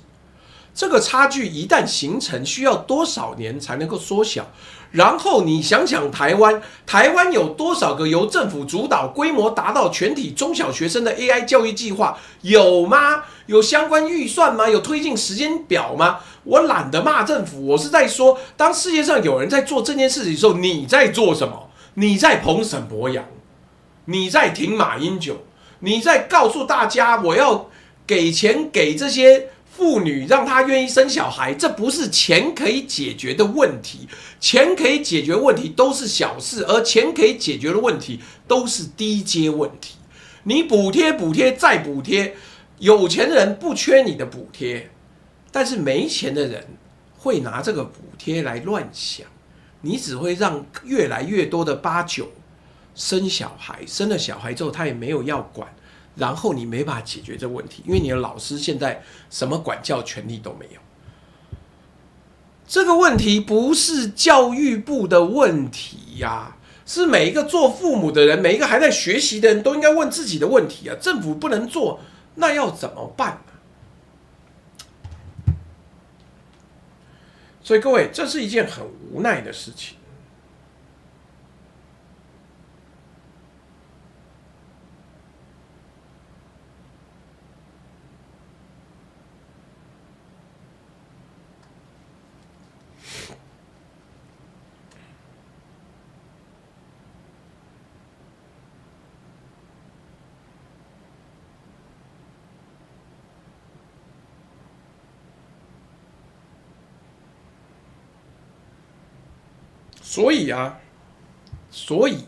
這個差距一旦形成，需要多少年才能夠縮小？然後你想想台灣有多少個由政府主導、規模達到全體中小學生的 AI 教育計劃？有嗎？有相關預算嗎？有推進時間表嗎？我懶得罵政府，我是在說，當世界上有人在做這件事情的時候，你在做什麼？你在捧沈伯洋，你在挺馬英九，你在告訴大家我要給錢給這些婦女，讓她願意生小孩。這不是錢可以解決的問題，錢可以解決問題都是小事，而錢可以解決的問題都是低階問題。你補貼再補貼，有錢人不缺你的補貼，但是沒錢的人會拿這個補貼來亂想，你只會讓越來越多的89生小孩，生了小孩之後他也沒有要管，然後你沒辦法解決這個問題，因為你的老師現在什麼管教權利都沒有。這個問題不是教育部的問題呀，是每一個做父母的人，每一個還在學習的人都應該問自己的問題啊。政府不能做，那要怎麼辦呢？所以各位，這是一件很無奈的事情。所以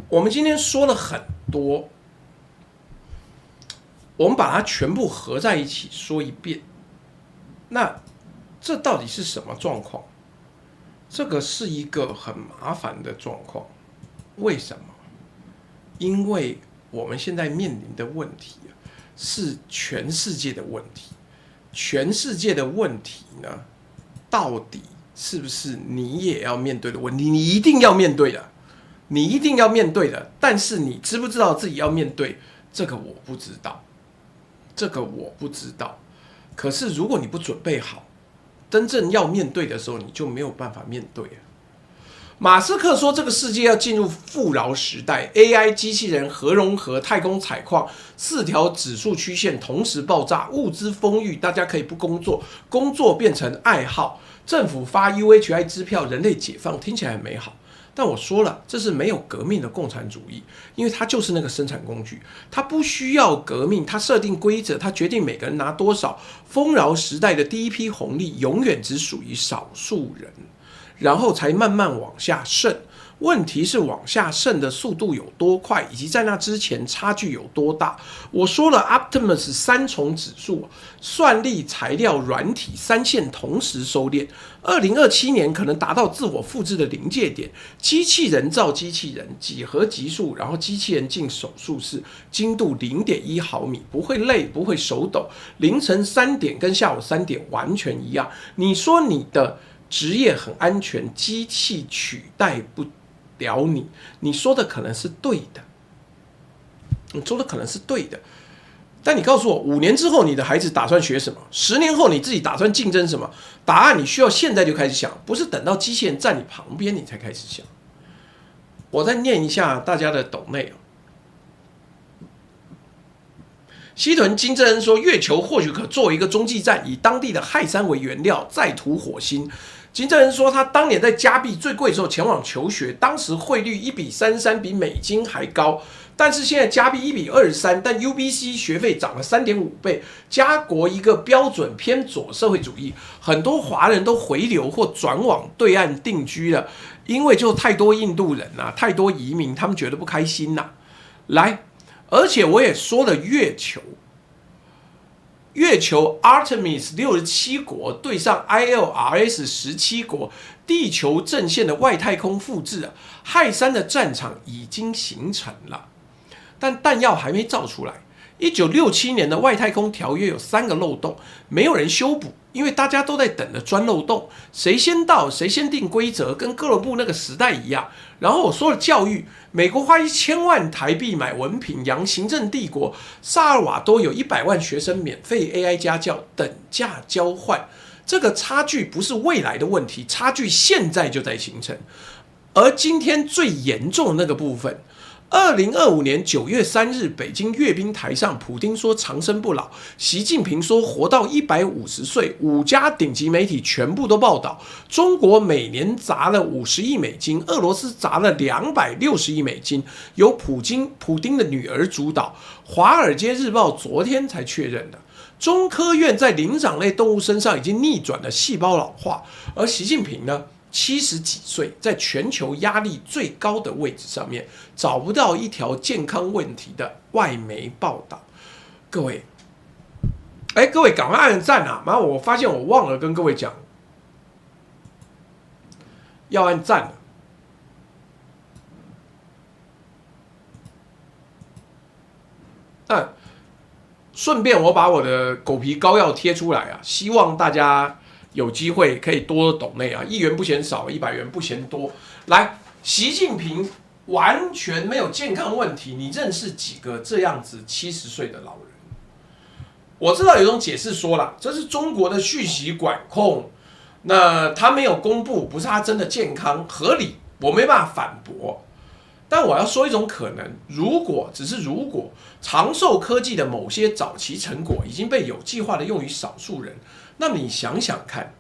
我們今天說了很多，我們把它全部合在一起說一遍。那這到底是什麼狀況？這個是一個很麻煩的狀況。為什麼？因為我們現在面臨的問題是全世界的問題。全世界的問題呢，到底是不是你也要面對的問題？你一定要面對的，你一定要面對的。但是你知不知道自己要面對？這個我不知道，可是如果你不準備好，真正要面對的時候，你就沒有辦法面對啊。馬斯克說，這個世界要進入富饒時代 ，AI、機器人、核融合、太空採礦，4條指數曲線同時爆炸，物資豐裕，大家可以不工作，工作變成愛好，政府發 UHI 支票，人類解放，聽起來很美好。但我說了，這是沒有革命的共產主義，因為它就是那個生產工具，它不需要革命，它設定規則，它決定每個人拿多少。豐饒時代的第一批紅利永遠只屬於少數人。然後才慢慢往下滲，問題是往下滲的速度有多快，以及在那之前差距有多大。我說了 Optimus 3重指數，算力、材料、軟體3線同時收斂，2027年可能達到自我複製的臨界點。機器人造機器人，幾何級數，然後機器人進手術室，精度0.1毫米，不會累，不會手抖，凌晨3點跟下午3點完全一樣。你說你的職業很安全，機器取代不了你。你說的可能是對的，你說的可能是對的，但你告訴我，5年之後你的孩子打算學什麼？10年後你自己打算競爭什麼？答案你需要現在就開始想，不是等到機器人站你旁邊你才開始想。我再念一下大家的抖內。西屯金正恩說，月球或許可作為一個中繼站，以當地的氦三為原料，再塗火星。金正恩說，他當年在加幣最貴的時候前往求學，當時匯率1:33，比美金還高。但是現在加幣1:23，但 UBC 學費漲了3.5倍。加國一個標準偏左社會主義，很多華人都回流或轉往對岸定居了，因為就太多印度人啊，太多移民，他們覺得不開心吶。來，而且我也說了月球 Artemis 67國對上 ILRS 17國，地球陣線的外太空複製啊，氦三的戰場已經形成了，但彈藥還沒造出來。1967年的外太空條約有3個漏洞，沒有人修補，因為大家都在等着鑽漏洞，誰先到誰先定規則，跟哥倫布那個時代一樣。然後我說了教育，美國花1000萬台幣買文憑，養行政帝國，薩爾瓦多有100萬學生免費 AI 家教，等價交換，這個差距不是未來的問題，差距現在就在形成。而今天最嚴重的那個部分，2025年9月3日，北京閱兵台上，普丁說長生不老，習近平說活到150歲，5家頂級媒體全部都報道，中國每年砸了50億美金，俄羅斯砸了260億美金，由普丁的女兒主導。華爾街日報昨天才確認的，中科院在靈長類動物身上已經逆轉了細胞老化，而習近平呢？70幾歲，在全球壓力最高的位置上面，找不到一條健康問題的外媒報道。各位，各位趕快按讚啊！媽，我發現我忘了跟各位講，要按讚了。順便我把我的狗皮膏藥貼出來啊，希望大家有機會可以多抖內啊，1元不嫌少，100元不嫌多。來，習近平完全沒有健康問題，你認識幾個這樣子70歲的老人？我知道有種解釋說啦，這是中國的訊息管控，那他沒有公布，不是他真的健康，合理，我沒辦法反駁。但我要說一種可能，如果長壽科技的某些早期成果已經被有計劃的用於少數人，那麼你想想看，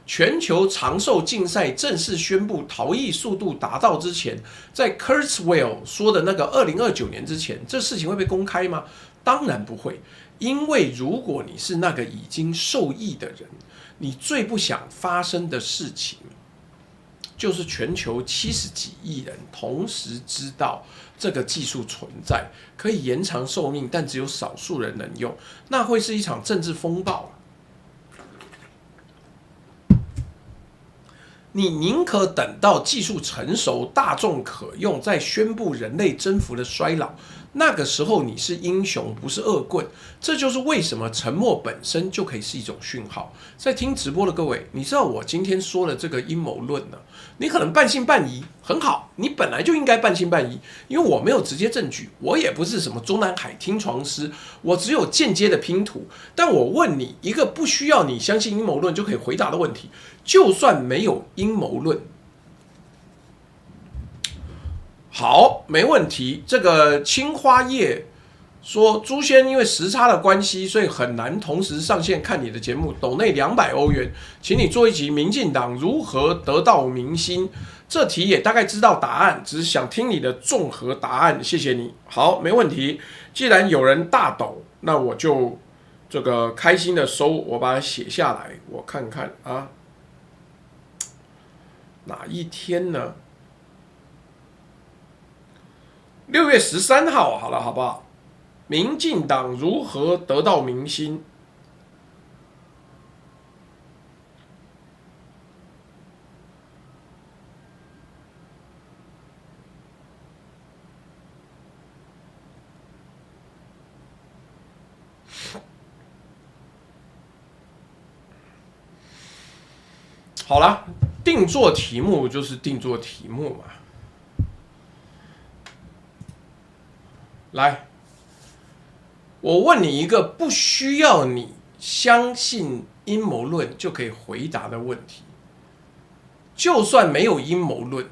全球長壽競賽正式宣布逃逸速度達到之前，在 Kurzweil 說的那個2029年之前，這事情會被公開嗎？當然不會，因為如果你是那個已經受益的人，你最不想發生的事情，就是全球70幾億人同時知道這個技術存在，可以延長壽命，但只有少數人能用，那會是一場政治風暴。你寧可等到技術成熟、大眾可用，再宣布人類征服了衰老，那個時候你是英雄，不是惡棍。這就是為什麼沉默本身就可以是一種訊號。在聽直播的各位，你知道我今天說的這個陰謀論呢？你可能半信半疑，很好，你本來就應該半信半疑，因為我沒有直接證據，我也不是什麼中南海聽床師，我只有間接的拼圖。但我問你一個不需要你相信陰謀論就可以回答的問題，就算沒有陰謀論，好，沒問題。這個青花葉說，朱仙因為時差的關係，所以很難同時上線看你的節目。斗內200歐元，請你做一集民進黨如何得到民心。這題也大概知道答案，只是想聽你的綜合答案。謝謝你。好，沒問題。既然有人大抖，那我就這個開心的收，我把它寫下來，我看看啊，哪一天呢？6月13號，好了，好不好？民進黨如何得到民心？好了，定做題目就是定做題目嘛。來。我問你一個不需要你相信陰謀論就可以回答的問題：就算沒有陰謀論，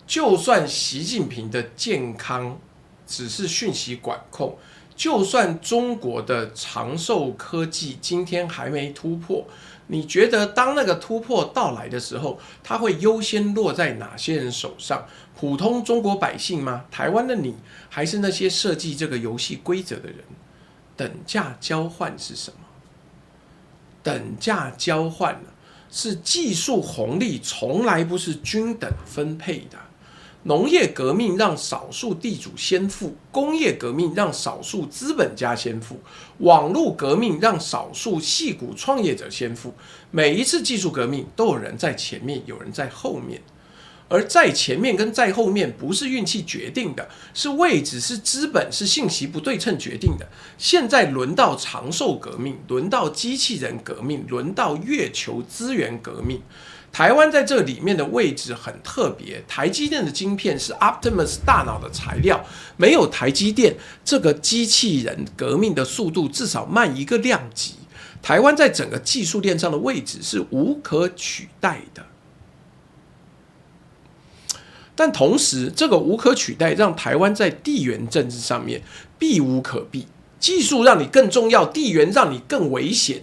就算習近平的健康只是訊息管控，就算中國的長壽科技今天還沒突破，你覺得當那個突破到來的時候，它會優先落在哪些人手上？普通中國百姓嗎？台灣的你，還是那些設計這個遊戲規則的人？等價交換是什麼？等價交換是技術紅利，從來不是均等分配的。農業革命讓少數地主先富，工業革命讓少數資本家先富，網絡革命讓少數矽谷創業者先富。每一次技術革命都有人在前面，有人在後面。而在前面跟在後面不是運氣決定的，是位置、是資本、是信息不對稱決定的。現在輪到長壽革命，輪到機器人革命，輪到月球資源革命。台灣在這裡面的位置很特別，台積電的晶片是 Optimus 大腦的材料，沒有台積電，這個機器人革命的速度至少慢一個量級。台灣在整個技術鏈上的位置是無可取代的。但同時，這個無可取代讓台灣在地緣政治上面避無可避。技術讓你更重要，地緣讓你更危險。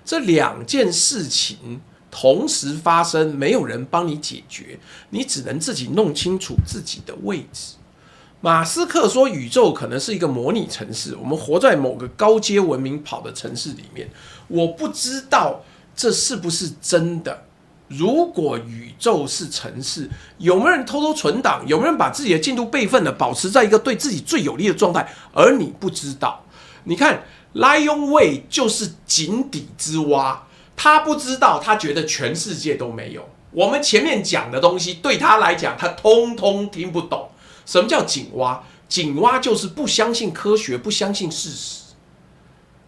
這兩件事情同時發生，沒有人幫你解決，你只能自己弄清楚自己的位置。馬斯克說，宇宙可能是一個模擬城市，我們活在某個高階文明跑的城市裡面。我不知道這是不是真的。如果宇宙是城市，有沒有人偷偷存檔？有沒有人把自己的進度備份了，保持在一個對自己最有利的狀態？而你不知道。你看 Lion Way 就是井底之蛙，他不知道，他覺得全世界都沒有。我們前面講的東西對他來講，他通通聽不懂。什麼叫井蛙？井蛙就是不相信科學，不相信事實。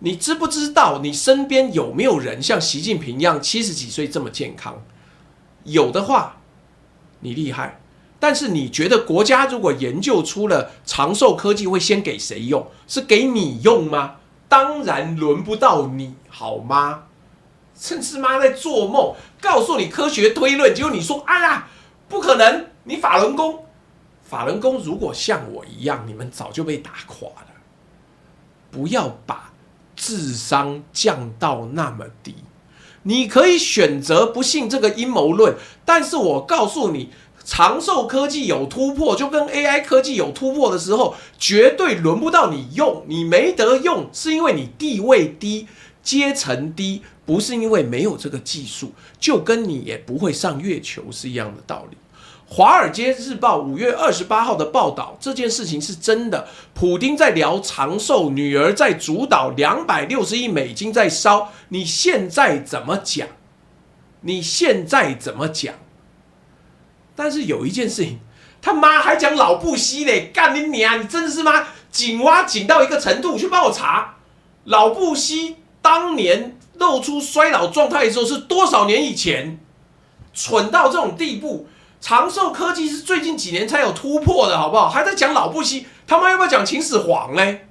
你知不知道你身邊有沒有人像習近平一樣70幾歲這麼健康？有的話，你厲害。但是你覺得國家如果研究出了長壽科技，會先給誰用？是給你用嗎？當然輪不到你，好嗎？甚至媽在做夢，告訴你科學推論，結果你說哎呀，不可能！你法輪功，法輪功如果像我一樣，你們早就被打垮了。不要把智商降到那麼低，你可以選擇不信這個陰謀論，但是我告訴你，長壽科技有突破，就跟 AI 科技有突破的時候，絕對輪不到你用，你沒得用，是因為你地位低、階層低，不是因為沒有這個技術，就跟你也不會上月球是一樣的道理。《華爾街日報》5月28號的報道，這件事情是真的。普丁在聊長壽，女兒在主導，260億美金在燒。你現在怎麼講？你現在怎麼講？但是有一件事情，他媽還講老布希嘞，幹你娘！你真是媽井蛙井到一個程度，去幫我查，老布希當年露出衰老狀態的時候是多少年以前？蠢到這種地步，長壽科技是最近幾年才有突破的，好不好？還在講老布希，他媽要不要講秦始皇嘞？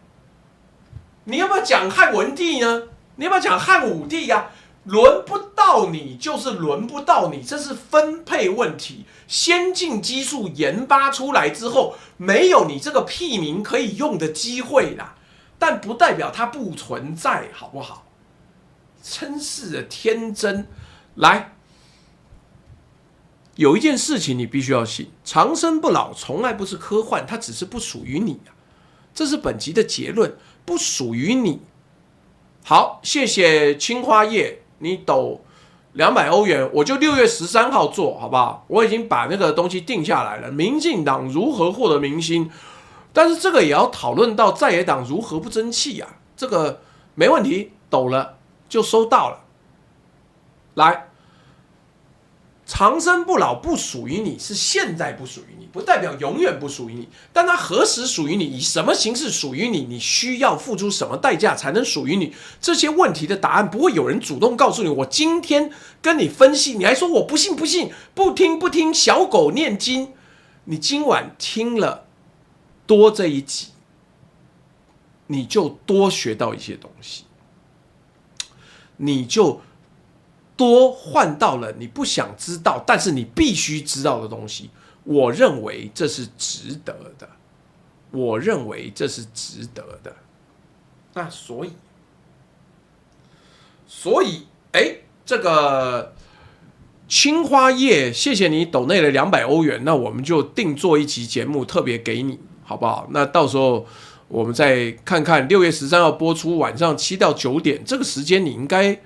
你要不要講漢文帝呢？你要不要講漢武帝呀？輪不到你就是輪不到你，這是分配問題。先進技術研發出來之後，沒有你這個屁民可以用的機會啦，但不代表它不存在，好不好？真是的天真。來，有一件事情你必須要信，長生不老從來不是科幻，它只是不屬於你啊，這是本集的結論，不屬於你。好，謝謝青花葉，你抖200歐元，我就6月13號做，好不好？我已經把那個東西定下來了。民進黨如何獲得民心？但是這個也要討論到在野黨如何不爭氣啊，這個沒問題，抖了就收到了。來，長生不老不屬於你，是現在不屬於你，不代表永遠不屬於你。但它何時屬於你，以什麼形式屬於你，你需要付出什麼代價才能屬於你？這些問題的答案不會有人主動告訴你。我今天跟你分析，你還說我不信不信，不聽，小狗念經。你今晚聽了多這一集，你就多學到一些東西，你就多換到了你不想知道，但是你必須知道的東西。我認為這是值得的，我認為這是值得的。那所以，這個青花葉，謝謝你抖內了200歐元，那我們就定做一期節目，特別給你，好不好？那到時候我們再看看6月13號播出，晚上7到9點這個時間，你應該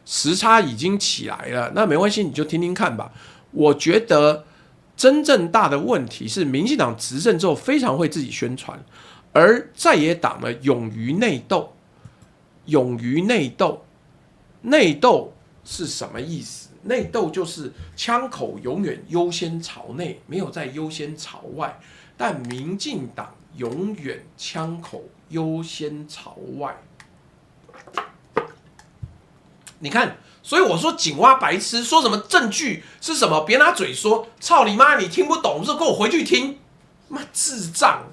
時差已經起來了，那沒關係，你就聽聽看吧。我覺得真正大的問題是，民進黨執政之後非常會自己宣傳，而在野黨呢，勇於內鬥。內鬥是什麼意思？內鬥就是槍口永遠優先朝內，沒有再優先朝外。但民進黨永遠槍口優先朝外。你看，所以我說井蛙白痴，說什麼證據是什麼？別拿嘴說，操你媽！你聽不懂就給我回去聽，媽智障！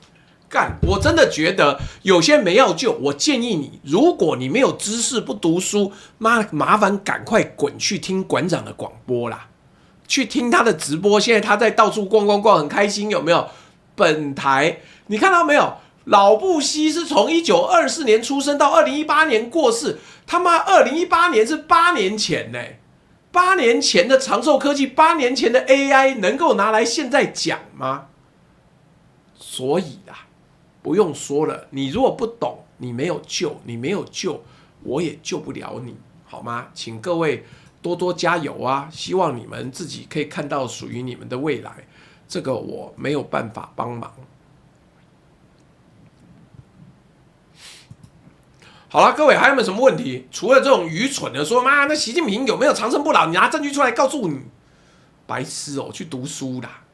幹！我真的覺得有些沒藥救。我建議你，如果你沒有知識不讀書，麻煩趕快滾去聽館長的廣播啦，去聽他的直播。現在他在到處逛，很開心，有沒有？本台你看到沒有？老布希是從1924年出生到2018年過世，他媽2018年是8年前呢，8年前的長壽科技，8年前的 AI 能夠拿來現在講嗎？所以啦，不用說了，你如果不懂，你沒有救，我也救不了你，好嗎？請各位多多加油啊！希望你們自己可以看到屬於你們的未來，這個我沒有辦法幫忙。好了，各位還有沒有什麼問題？除了這種愚蠢的說，媽，那習近平有沒有長生不老？你拿證據出來告訴你，白痴哦，去讀書啦！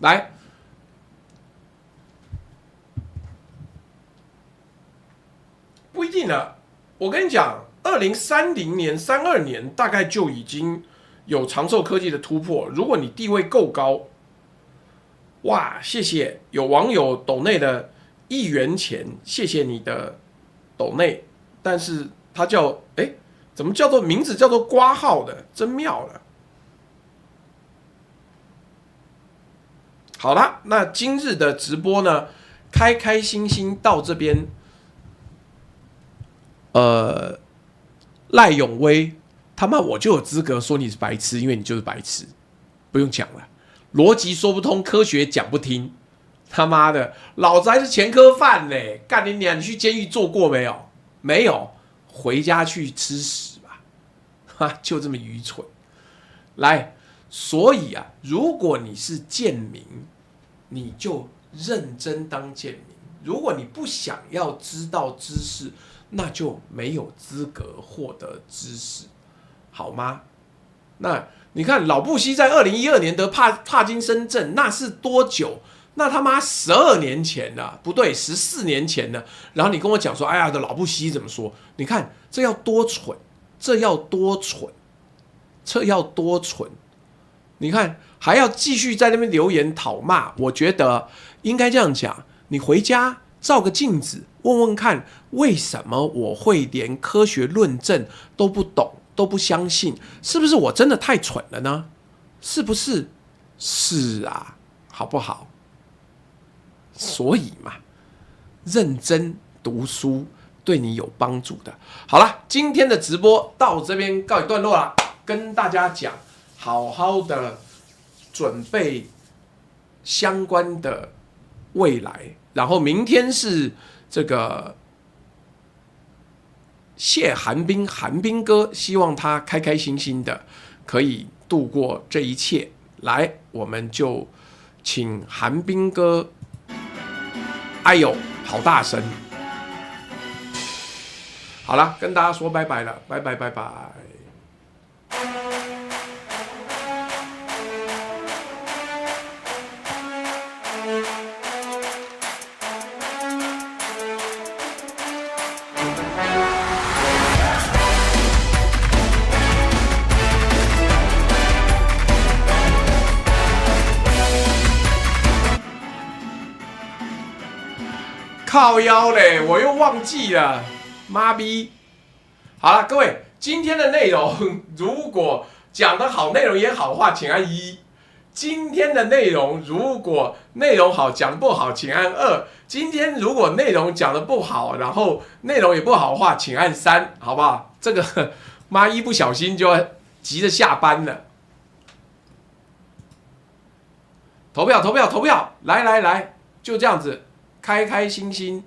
來，不一定了。我跟你講，2030年、32年大概就已經有長壽科技的突破。如果你地位夠高，哇，謝謝有網友抖內的1元錢，謝謝你的抖內，但是他叫怎麼叫做名字叫做括號的，真妙了。好了，那今日的直播呢，開開心心到這邊。賴永威，他媽我就有資格說你是白痴，因為你就是白痴，不用講了，邏輯說不通，科學講不聽，他媽的，老子還是前科犯呢，幹你娘！你去監獄做過沒有？沒有，回家去吃屎吧，哈，就這麼愚蠢。來。所以啊，如果你是賤民，你就認真當賤民；如果你不想要知道知識，那就沒有資格獲得知識，好嗎？那你看老布希在2012年得帕金森症，那是多久？那他媽12年前了，不對，14年前了。然後你跟我講說，哎呀，的老布希怎麼說？你看這要多蠢，這要多蠢，這要多蠢！你看還要繼續在那邊留言討罵，我覺得應該這樣講：你回家照個鏡子，問問看，為什麼我會連科學論證都不懂？都不相信，是不是我真的太蠢了呢？是不是？是啊，好不好？所以嘛，認真讀書對你有幫助的。好了，今天的直播到這邊告一段落了，跟大家講，好好的準備相關的未來，然後明天是這個。謝寒冰，寒冰哥，希望他開開心心的可以度過這一切。來，我們就請寒冰哥。哎呦，好大聲！好了，跟大家說拜拜了，拜拜拜拜。靠腰嘞，我又忘記了，媽逼！好了，各位，今天的內容如果講得好，內容也好的話，請按1；今天的內容如果內容好，講不好，請按2；今天如果內容講得不好，然後內容也不好的話，請按3，好不好？這個媽一不小心就要急着下班了。投票，投票，投票！來來來，就這樣子。開開心心。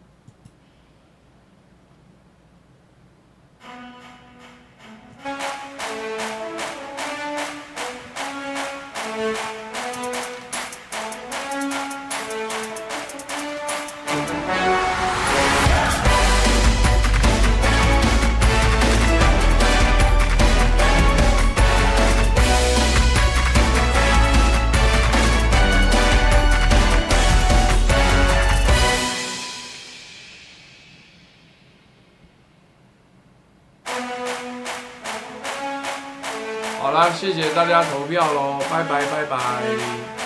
好啦，謝謝大家投票嘍，拜拜拜拜。